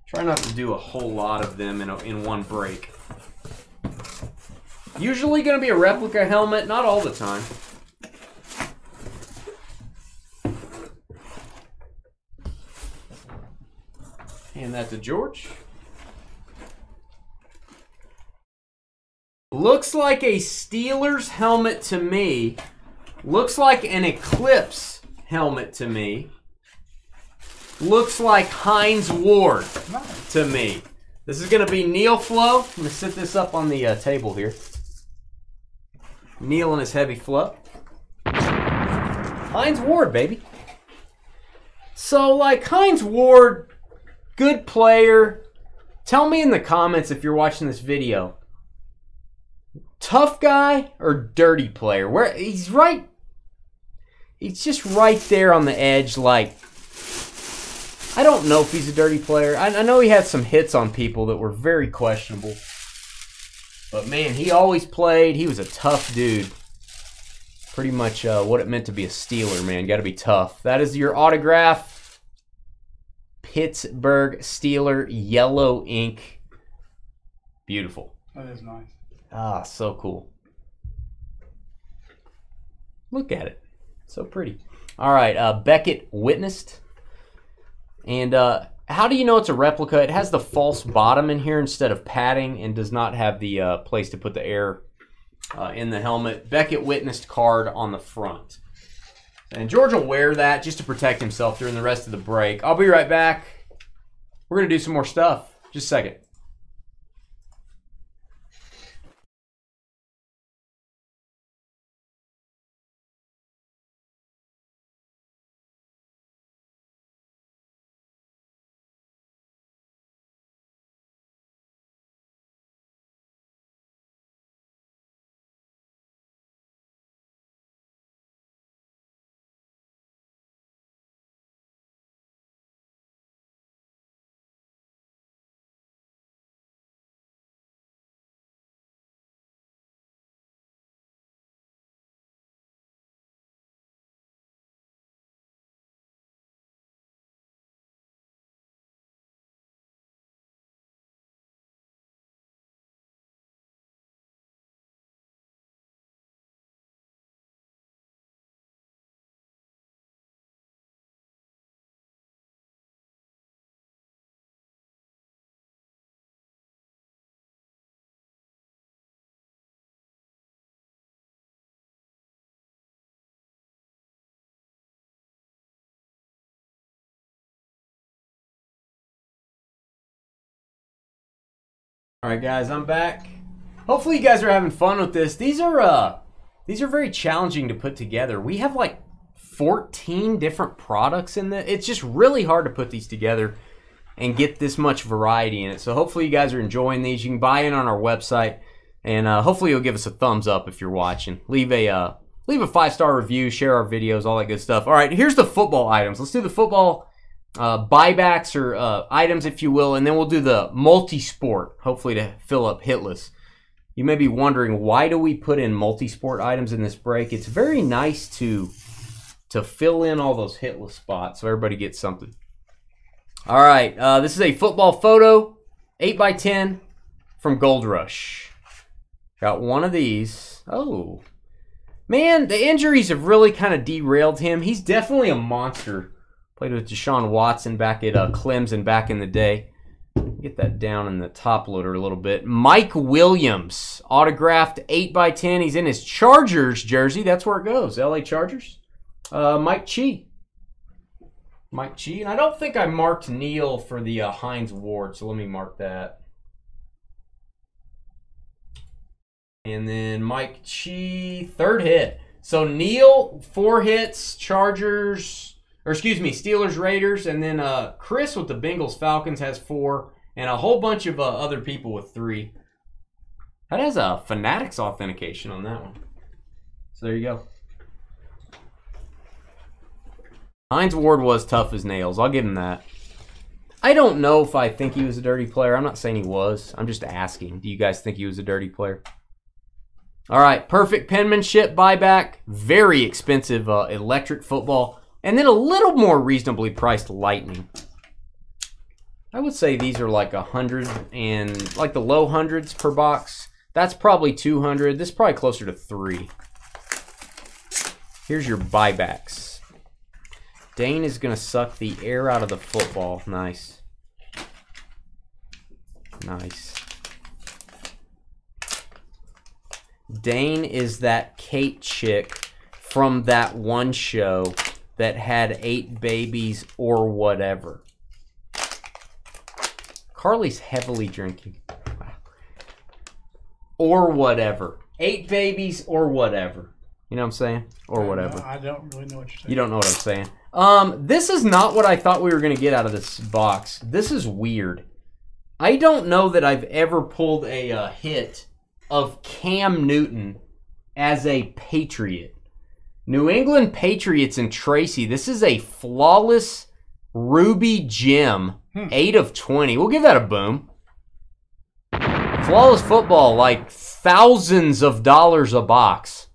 try not to do a whole lot of them in one break. Usually going to be a replica helmet, not all the time. Hand that to George. Looks like a Steelers helmet to me. Looks like an Eclipse helmet to me. Looks like Hines Ward to me. This is going to be Neil Flow. I'm going to set this up on the table here. Neil and his heavy flow. Hines Ward, baby. So, like, Hines Ward, good player. Tell me in the comments if you're watching this video. Tough guy or dirty player? Where he's right. He's just right there on the edge. Like, I don't know if he's a dirty player. I know he had some hits on people that were very questionable. But man, he always played. He was a tough dude. Pretty much what it meant to be a Steeler, man. Got to be tough. That is your autograph. Pittsburgh Steeler yellow ink. Beautiful. That is nice. Ah, so cool. Look at it. So pretty. All right, Beckett witnessed. And how do you know it's a replica? It has the false bottom in here instead of padding and does not have the place to put the air in the helmet. Beckett witnessed card on the front. And George will wear that just to protect himself during the rest of the break. I'll be right back. We're going to do some more stuff. Just a second. All right, guys, I'm back. Hopefully you guys are having fun with this. These are very challenging to put together. We have like 14 different products in this. It's just really hard to put these together and get this much variety in it. So hopefully you guys are enjoying these. You can buy in on our website, and hopefully you'll give us a thumbs up if you're watching. Leave a 5-star review, share our videos, all that good stuff. All right, here's the football items. Let's do the football buybacks or items, if you will, and then we'll do the multi-sport, hopefully to fill up hit lists. You may be wondering, why do we put in multi-sport items in this break? It's very nice to fill in all those hit list spots so everybody gets something. All right, this is a football photo, 8x10 from Gold Rush. Got one of these. Oh, man, the injuries have really kind of derailed him. He's definitely a monster. Played with Deshaun Watson back at Clemson back in the day. Get that down in the top loader a little bit. Mike Williams, autographed 8x10. He's in his Chargers jersey. That's where it goes, LA Chargers. Mike Chi. And I don't think I marked Neil for the Hines Ward, so let me mark that. And then Mike Chi, 3rd hit. So Neil, 4 hits, Steelers, Raiders, and then Chris with the Bengals, Falcons has 4, and a whole bunch of other people with 3. That has a Fanatics authentication on that one. So there you go. Hines Ward was tough as nails. I'll give him that. I don't know if I think he was a dirty player. I'm not saying he was. I'm just asking. Do you guys think he was a dirty player? All right, perfect penmanship buyback. Very expensive electric football. And then a little more reasonably priced Lightning. I would say these are like 100 and like the low hundreds per box. That's probably 200. This is probably closer to 3. Here's your buybacks. Dane is going to suck the air out of the football. Nice. Nice. Dane is that Kate chick from that one show that had 8 babies or whatever. Carly's heavily drinking. Or whatever. 8 babies or whatever. You know what I'm saying? Or whatever. I don't really know what you're saying. You don't know what I'm saying. This is not what I thought we were going to get out of this box. This is weird. I don't know that I've ever pulled a hit of Cam Newton as a Patriot. New England Patriots and Tracy. This is a flawless ruby gem. 8 of 20. We'll give that a boom. Flawless football, like thousands of dollars a box.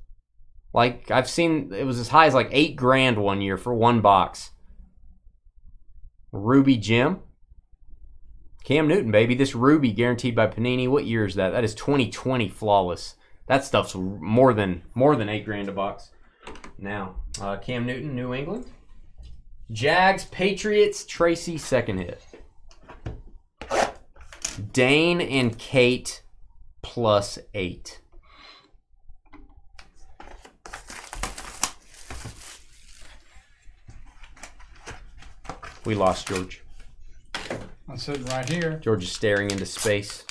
Like I've seen, it was as high as like $8,000 one year for one box. Ruby gem. Cam Newton, baby. This ruby guaranteed by Panini. What year is that? That is 2020 flawless. That stuff's more than $8,000 a box. Now, Cam Newton, New England. Jags, Patriots, Tracy, 2nd hit. Dane and Kate, +8. We lost George. I'm sitting right here. George is staring into space.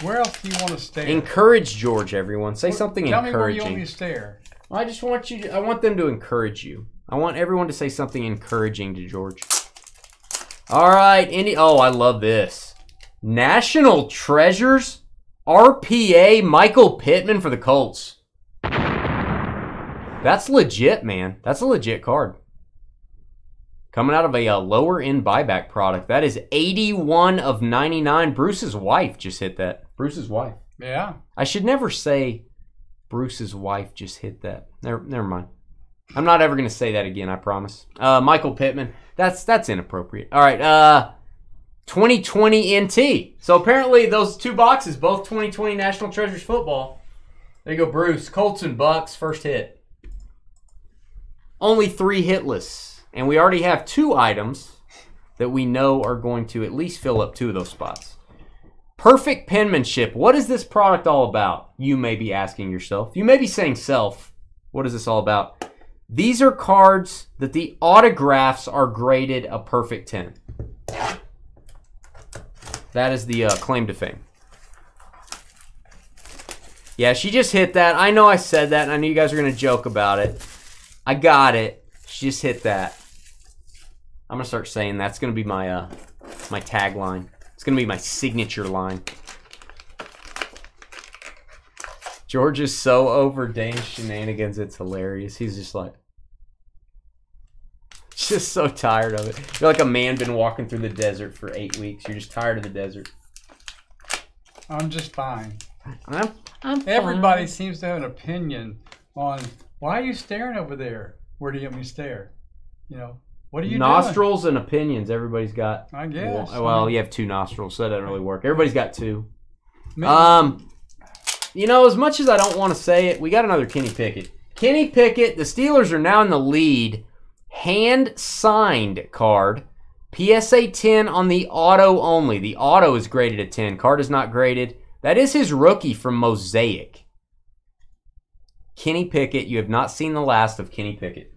Where else do you want to stare? Encourage George, everyone. Say something encouraging. Tell me where you want me to stare. I just want you. I want them to encourage you. I want everyone to say something encouraging to George. All right, oh, I love this. National Treasures, RPA, Michael Pittman for the Colts. That's legit, man. That's a legit card. Coming out of a lower end buyback product. That is 81 of 99. Bruce's wife just hit that. Bruce's wife. Yeah. I should never say Bruce's wife just hit that. Never mind. I'm not ever going to say that again, I promise. Michael Pittman. That's inappropriate. All right. 2020 NT. So apparently those 2 boxes, both 2020 National Treasures football. There you go, Bruce. Colts and Bucks, 1st hit. Only 3 hitless. And we already have 2 items that we know are going to at least fill up 2 of those spots. Perfect penmanship. What is this product all about? You may be asking yourself. You may be saying self. What is this all about? These are cards that the autographs are graded a perfect 10. That is the claim to fame. Yeah, she just hit that. I know I said that, and I knew you guys were going to joke about it. I got it. She just hit that. I'm going to start saying that's going to be my my tagline. It's going to be my signature line. George is so over Dane's shenanigans, it's hilarious. He's just like, just so tired of it. You're like a man been walking through the desert for 8 weeks. You're just tired of the desert. I'm just fine. I'm Everybody fine. seems to have an opinion on why are you staring over there? Where do you want me to stare? You know, what are you Nostrils and opinions. Everybody's got. doing? I guess. Well, you have 2 nostrils, so that doesn't really work. Everybody's got 2. Maybe. You know, as much as I don't want to say it, we got another Kenny Pickett. Kenny Pickett, the Steelers are now in the lead. Hand-signed card. PSA 10 on the auto only. The auto is graded at 10. Card is not graded. That is his rookie from Mosaic. Kenny Pickett. You have not seen the last of Kenny Pickett.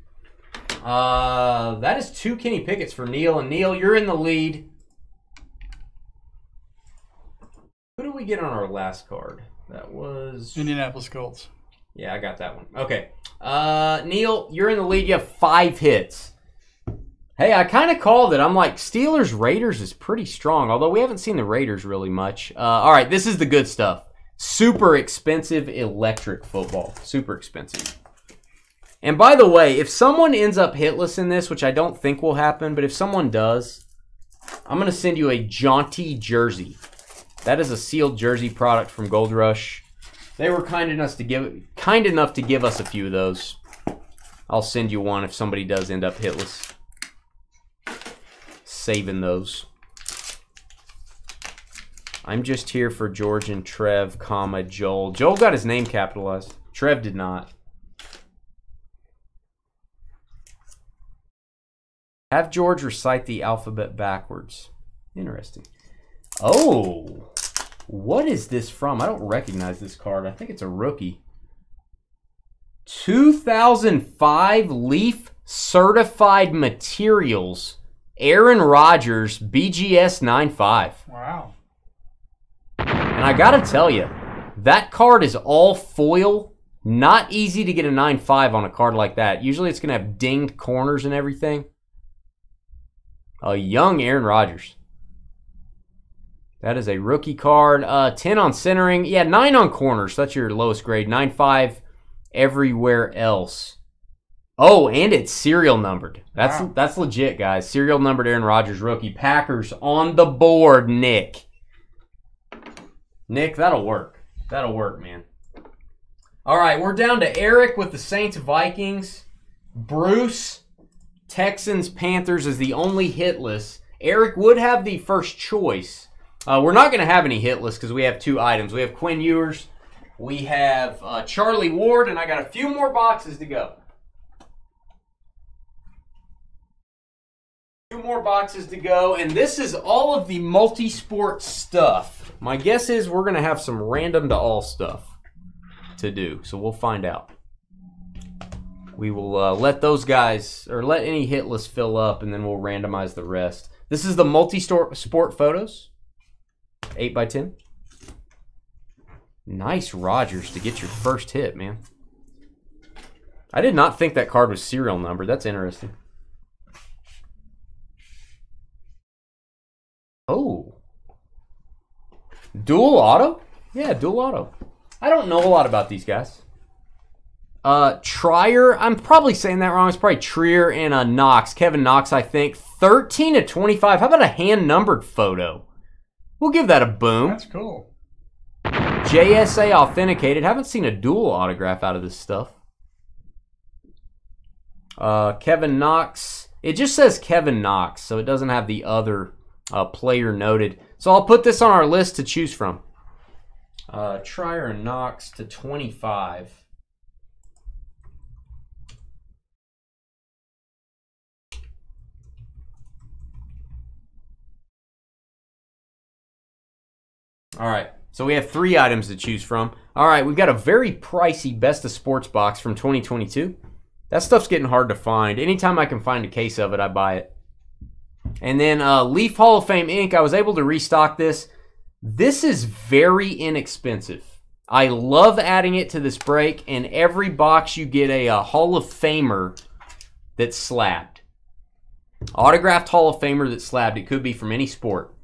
That is 2 Kenny Picketts for Neil. And Neil, you're in the lead. Who did we get on our last card? That was Indianapolis Colts. Yeah, I got that one. Okay. Neil, you're in the lead. You have 5 hits. Hey, I kind of called it. I'm like, Steelers Raiders is pretty strong, although we haven't seen the Raiders really much. All right, this is the good stuff. Super expensive electric football. Super expensive. And by the way, if someone ends up hitless in this, which I don't think will happen, but if someone does, I'm going to send you a jaunty jersey. That is a sealed jersey product from Gold Rush. They were kind enough to give us a few of those. I'll send you one if somebody does end up hitless. Saving those. I'm just here for George and Trev, comma, Joel. Joel got his name capitalized. Trev did not. Have George recite the alphabet backwards. Interesting. Oh, what is this from? I don't recognize this card. I think it's a rookie. 2005 Leaf Certified Materials. Aaron Rodgers, BGS 95. Wow. And I got to tell you, that card is all foil. Not easy to get a 9.5 on a card like that. Usually it's going to have dinged corners and everything. A young Aaron Rodgers. That is a rookie card. 10 on centering. Yeah, 9 on corners. That's your lowest grade. 9.5 everywhere else. Oh, and it's serial numbered. That's legit, guys. Serial numbered Aaron Rodgers rookie. Packers on the board, Nick. Nick, that'll work. That'll work, man. All right, we're down to Eric with the Saints Vikings. Bruce, Texans Panthers is the only hitless. Eric would have the first choice. We're not going to have any hitless because we have 2 items. We have Quinn Ewers. We have Charlie Ward, and I got a few more boxes to go. Few more boxes to go, and this is all of the multi-sport stuff. My guess is we're going to have some random to all stuff to do, so we'll find out. We will let those guys, or let any hitless fill up, and then we'll randomize the rest. This is the multi-sport photos. 8x10. Nice Rodgers to get your first hit, man. I did not think that card was serial numbered. That's interesting. Oh. Dual auto? Yeah, dual auto. I don't know a lot about these guys. Trier, I'm probably saying that wrong. It's probably Trier and Knox. Kevin Knox, I think. 13/25. How about a hand-numbered photo? We'll give that a boom. That's cool. JSA authenticated. Haven't seen a dual autograph out of this stuff. Kevin Knox. It just says Kevin Knox, so it doesn't have the other player noted. So I'll put this on our list to choose from. Trier and Knox to 25. All right, so we have 3 items to choose from. All right, we've got a very pricey Best of Sports box from 2022. That stuff's getting hard to find. Anytime I can find a case of it, I buy it. And then Leaf Hall of Fame Inc. I was able to restock this. This is very inexpensive. I love adding it to this break, and every box you get a Hall of Famer that's slabbed. Autographed Hall of Famer that's slabbed. It could be from any sport.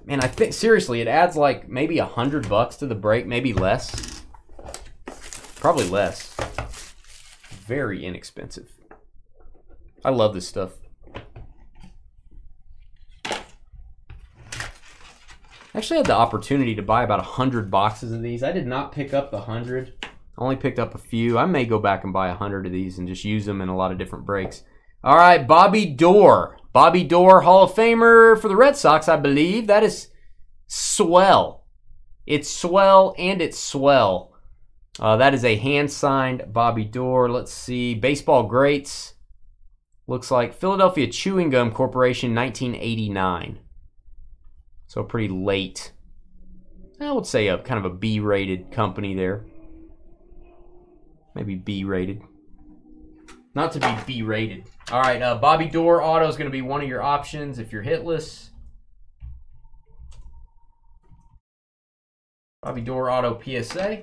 Man, I think, seriously, it adds like maybe $100 to the break, maybe less. Probably less. Very inexpensive. I love this stuff. I actually had the opportunity to buy about 100 boxes of these. I did not pick up the 100. I only picked up a few. I may go back and buy 100 of these and just use them in a lot of different breaks. All right, Bobby Doerr. Bobby Doerr, Hall of Famer for the Red Sox, I believe. That is swell. It's swell and it's swell. That is a hand-signed Bobby Doerr. Let's see. Baseball Greats. Looks like Philadelphia Chewing Gum Corporation, 1989. So pretty late. I would say a kind of a B-rated company there. Maybe B-rated. Not to be B-rated. All right, Bobby Doerr auto is going to be one of your options if you're hitless. Bobby Doerr auto PSA.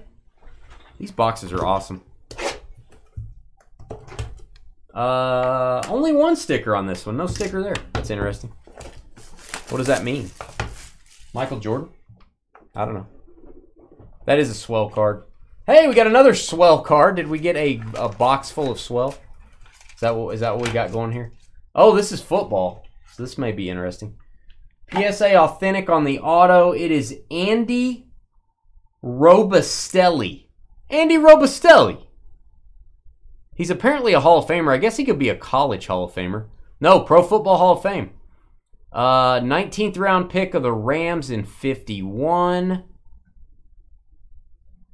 These boxes are awesome. Only one sticker on this one. No sticker there. That's interesting. What does that mean? Michael Jordan? I don't know. That is a swell card. Hey, we got another swell card. Did we get a box full of swell? Is that what we got going here? Oh, this is football. So this may be interesting. PSA Authentic on the auto. It is Andy Robustelli. Andy Robustelli. He's apparently a Hall of Famer. I guess he could be a college Hall of Famer. No, Pro Football Hall of Fame. 19th round pick of the Rams in 51.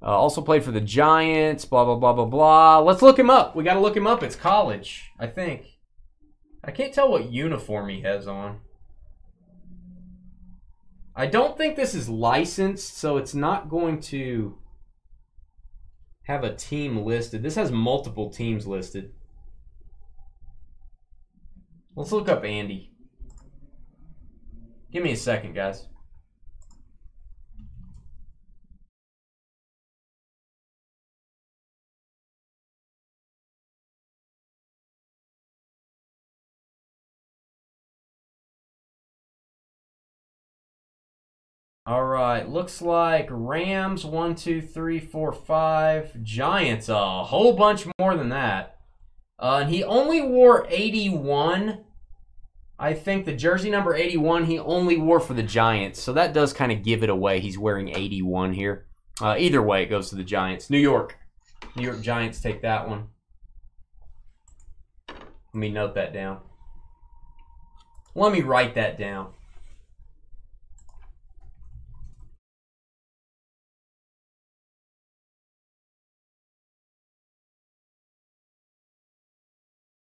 Also played for the Giants, blah, blah, blah, blah, blah. Let's look him up. We got to look him up. It's college, I think. I can't tell what uniform he has on. I don't think this is licensed, so it's not going to have a team listed. This has multiple teams listed. Let's look up Andy. Give me a second, guys. All right, looks like Rams 1, 2, 3, 4, 5. Giants a whole bunch more than that. And he only wore 81. I think the jersey number 81 he only wore for the Giants. So that does kind of give it away. He's wearing 81 here. Either way, it goes to the Giants. New York. New York Giants take that one. Let me note that down. Let me write that down.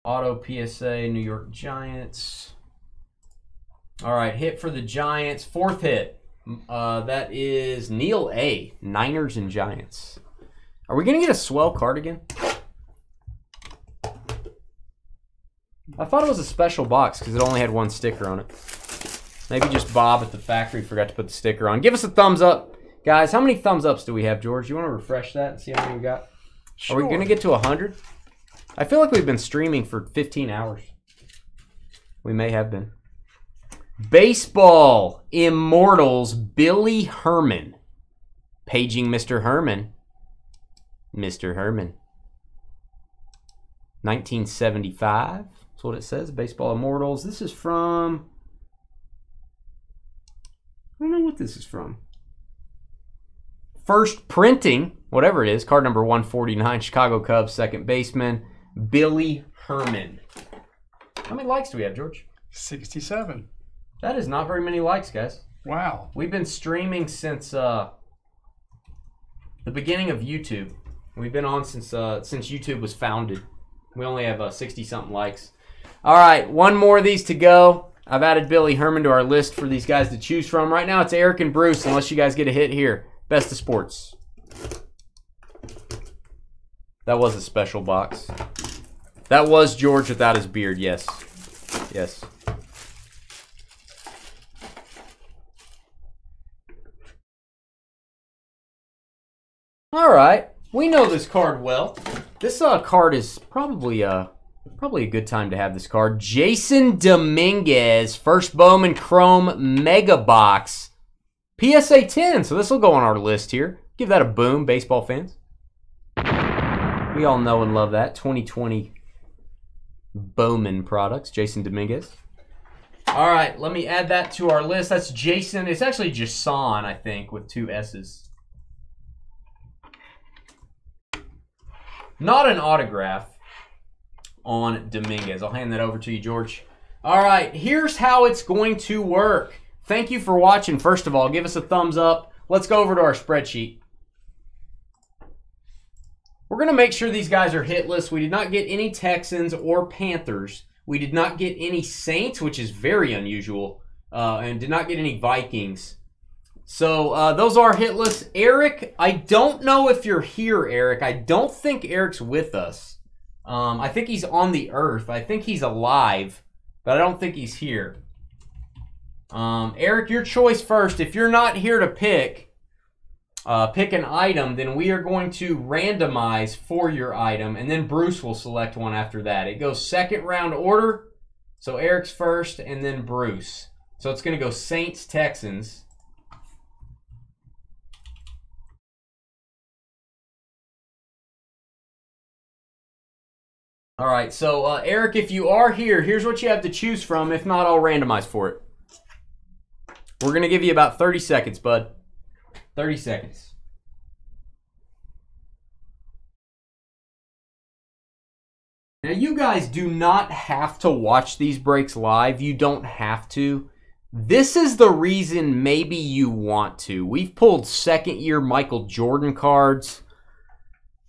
Auto PSA, New York Giants. All right, hit for the Giants. Fourth hit. That is Neil A. Niners and Giants. Are we going to get a swell card again? I thought it was a special box because it only had one sticker on it. Maybe just Bob at the factory forgot to put the sticker on. Give us a thumbs up. Guys, how many thumbs ups do we have, George? You want to refresh that and see how many we got? Sure. Are we going to get to 100? I feel like we've been streaming for 15 hours. We may have been. Baseball Immortals, Billy Herman. Paging Mr. Herman. Mr. Herman. 1975. That's what it says. Baseball Immortals. This is from... I don't know what this is from. First Printing. Whatever it is. Card number 149. Chicago Cubs, second baseman. Billy Herman. How many likes do we have, George? 67. That is not very many likes, guys. Wow. We've been streaming since the beginning of YouTube. We've been on since YouTube was founded. We only have 60-something likes. All right, one more of these to go. I've added Billy Herman to our list for these guys to choose from. Right now it's Eric and Bruce, unless you guys get a hit here. Best of Sports. That was a special box. That was George without his beard, yes. Yes. All right. We know this card well. This card is probably a good time to have this card. Jason Dominguez, first Bowman Chrome Mega Box. PSA 10, so this will go on our list here. Give that a boom, baseball fans. We all know and love that. 2020 Bowman products, Jason Dominguez. All right, let me add that to our list. That's Jason. It's actually Jason, I think, with 2 S's. Not an autograph on Dominguez. I'll hand that over to you, George. All right, here's how it's going to work. Thank you for watching. First of all, give us a thumbs up. Let's go over to our spreadsheet. We're going to make sure these guys are hitless. We did not get any Texans or Panthers. We did not get any Saints, which is very unusual, and did not get any Vikings. So those are hitless. Eric, I don't know if you're here, Eric. I don't think Eric's with us. I think he's on the earth. I think he's alive, but I don't think he's here. Eric, your choice first. If you're not here to pick an item, then we are going to randomize for your item, and then Bruce will select one after that. It goes second round order, so Eric's first, and then Bruce. So it's going to go Saints, Texans. All right, so Eric, if you are here, here's what you have to choose from. If not, I'll randomize for it. We're going to give you about 30 seconds, bud. 30 seconds. Now, you guys do not have to watch these breaks live. You don't have to. This is the reason maybe you want to. We've pulled second-year Michael Jordan cards.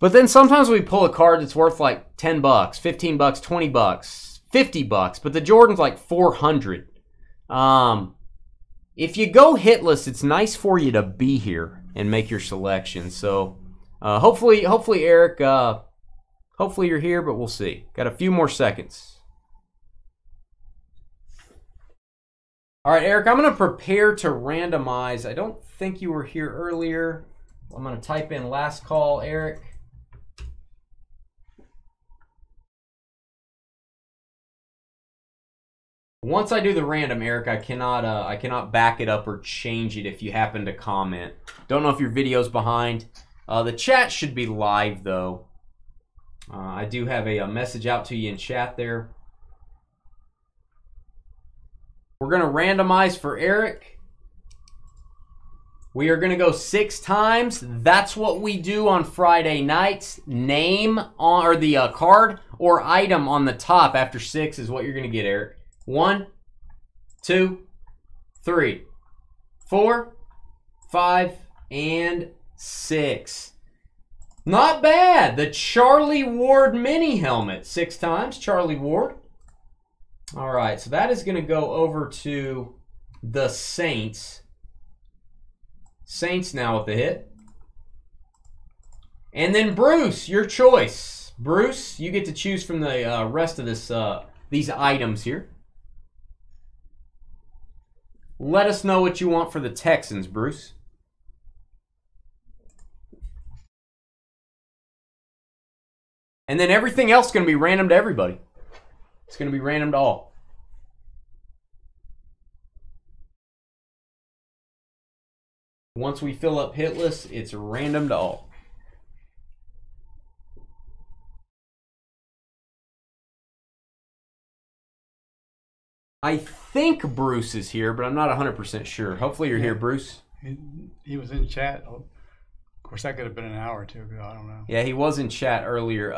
But then sometimes we pull a card that's worth like 10 bucks, 15 bucks, 20 bucks, 50 bucks, but the Jordan's like 400. If you go hitless, it's nice for you to be here and make your selection. So hopefully Eric, hopefully you're here, but we'll see. Got a few more seconds. All right, Eric, I'm going to prepare to randomize. I don't think you were here earlier. I'm going to type in last call, Eric. Once I do the random, Eric, I cannot back it up or change it if you happen to comment. Don't know if your video's behind. The chat should be live, though. I do have a message out to you in chat there. We're going to randomize for Eric. We are going to go 6 times. That's what we do on Friday nights. Name on, or the card or item on the top after 6 is what you're going to get, Eric. 1, 2, 3, 4, 5, and 6. Not bad. The Charlie Ward mini helmet. 6 times, Charlie Ward. All right, so that is going to go over to the Saints. Saints now with the hit. And then Bruce, your choice. Bruce, you get to choose from the rest of this these items here. Let us know what you want for the Texans, Bruce. And then everything else is going to be random to everybody. It's going to be random to all. Once we fill up hitless, it's random to all. I think Bruce is here, but I'm not 100% sure. Hopefully you're here, Bruce. He was in chat. Of course, that could have been an hour or two ago. I don't know. Yeah, he was in chat earlier.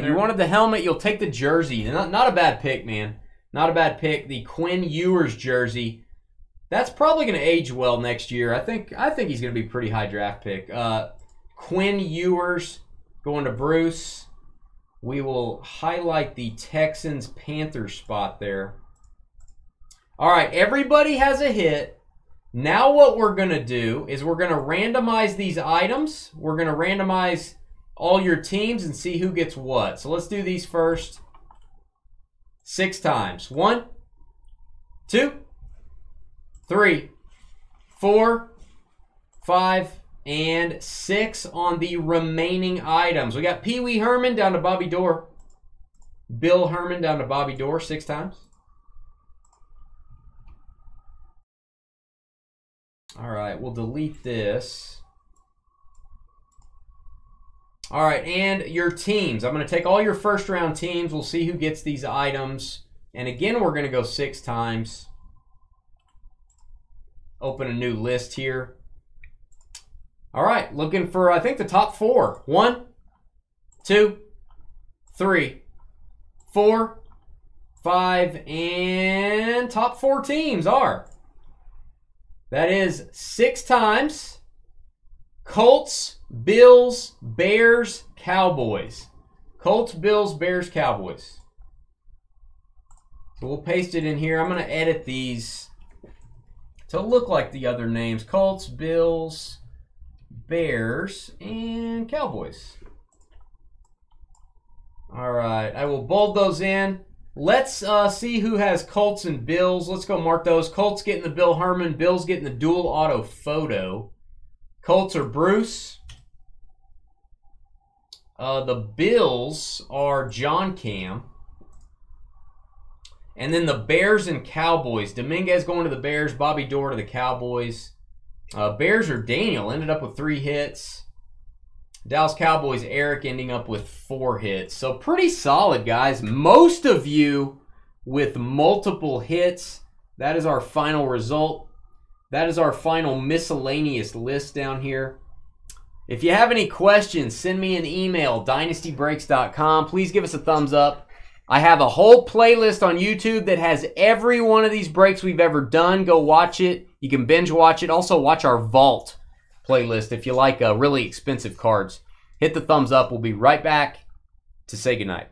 You wanted the helmet. You'll take the jersey. Not a bad pick, man. Not a bad pick. The Quinn Ewers jersey. That's probably going to age well next year. I think he's going to be a pretty high draft pick. Quinn Ewers going to Bruce. We will highlight the Texans-Panthers spot there. All right, everybody has a hit. Now what we're going to do is we're going to randomize these items. We're going to randomize all your teams and see who gets what. So let's do these first 6 times. 1, 2, 3, 4, 5, and 6 on the remaining items. We got Pee Wee Herman down to Bobby Dorr. Bill Herman down to Bobby Dorr 6 times. All right, we'll delete this. All right, and your teams. I'm going to take all your first round teams. We'll see who gets these items. And again, we're going to go 6 times. Open a new list here. All right, looking for, I think, the top 4. 1, 2, 3, 4, 5, and top 4 teams are. That is 6 times. Colts, Bills, Bears, Cowboys. Colts, Bills, Bears, Cowboys. So we'll paste it in here. I'm going to edit these to look like the other names. Colts, Bills, Bears, and Cowboys. All right, I will bold those in. Let's see who has Colts and Bills. Let's go mark those. Colts getting the Bill Herman. Bills getting the dual auto photo. Colts are Bruce. The Bills are John Cam. And then the Bears and Cowboys. Dominguez going to the Bears. Bobby Dorr to the Cowboys. Bears are Daniel. Ended up with 3 hits. Dallas Cowboys, Eric ending up with 4 hits. So pretty solid, guys. Most of you with multiple hits. That is our final result. That is our final miscellaneous list down here. If you have any questions, send me an email, dynastybreaks.com. Please give us a thumbs up. I have a whole playlist on YouTube that has every one of these breaks we've ever done. Go watch it. You can binge watch it. Also watch our Vault playlist if you like really expensive cards. Hit the thumbs up. We'll be right back to say goodnight.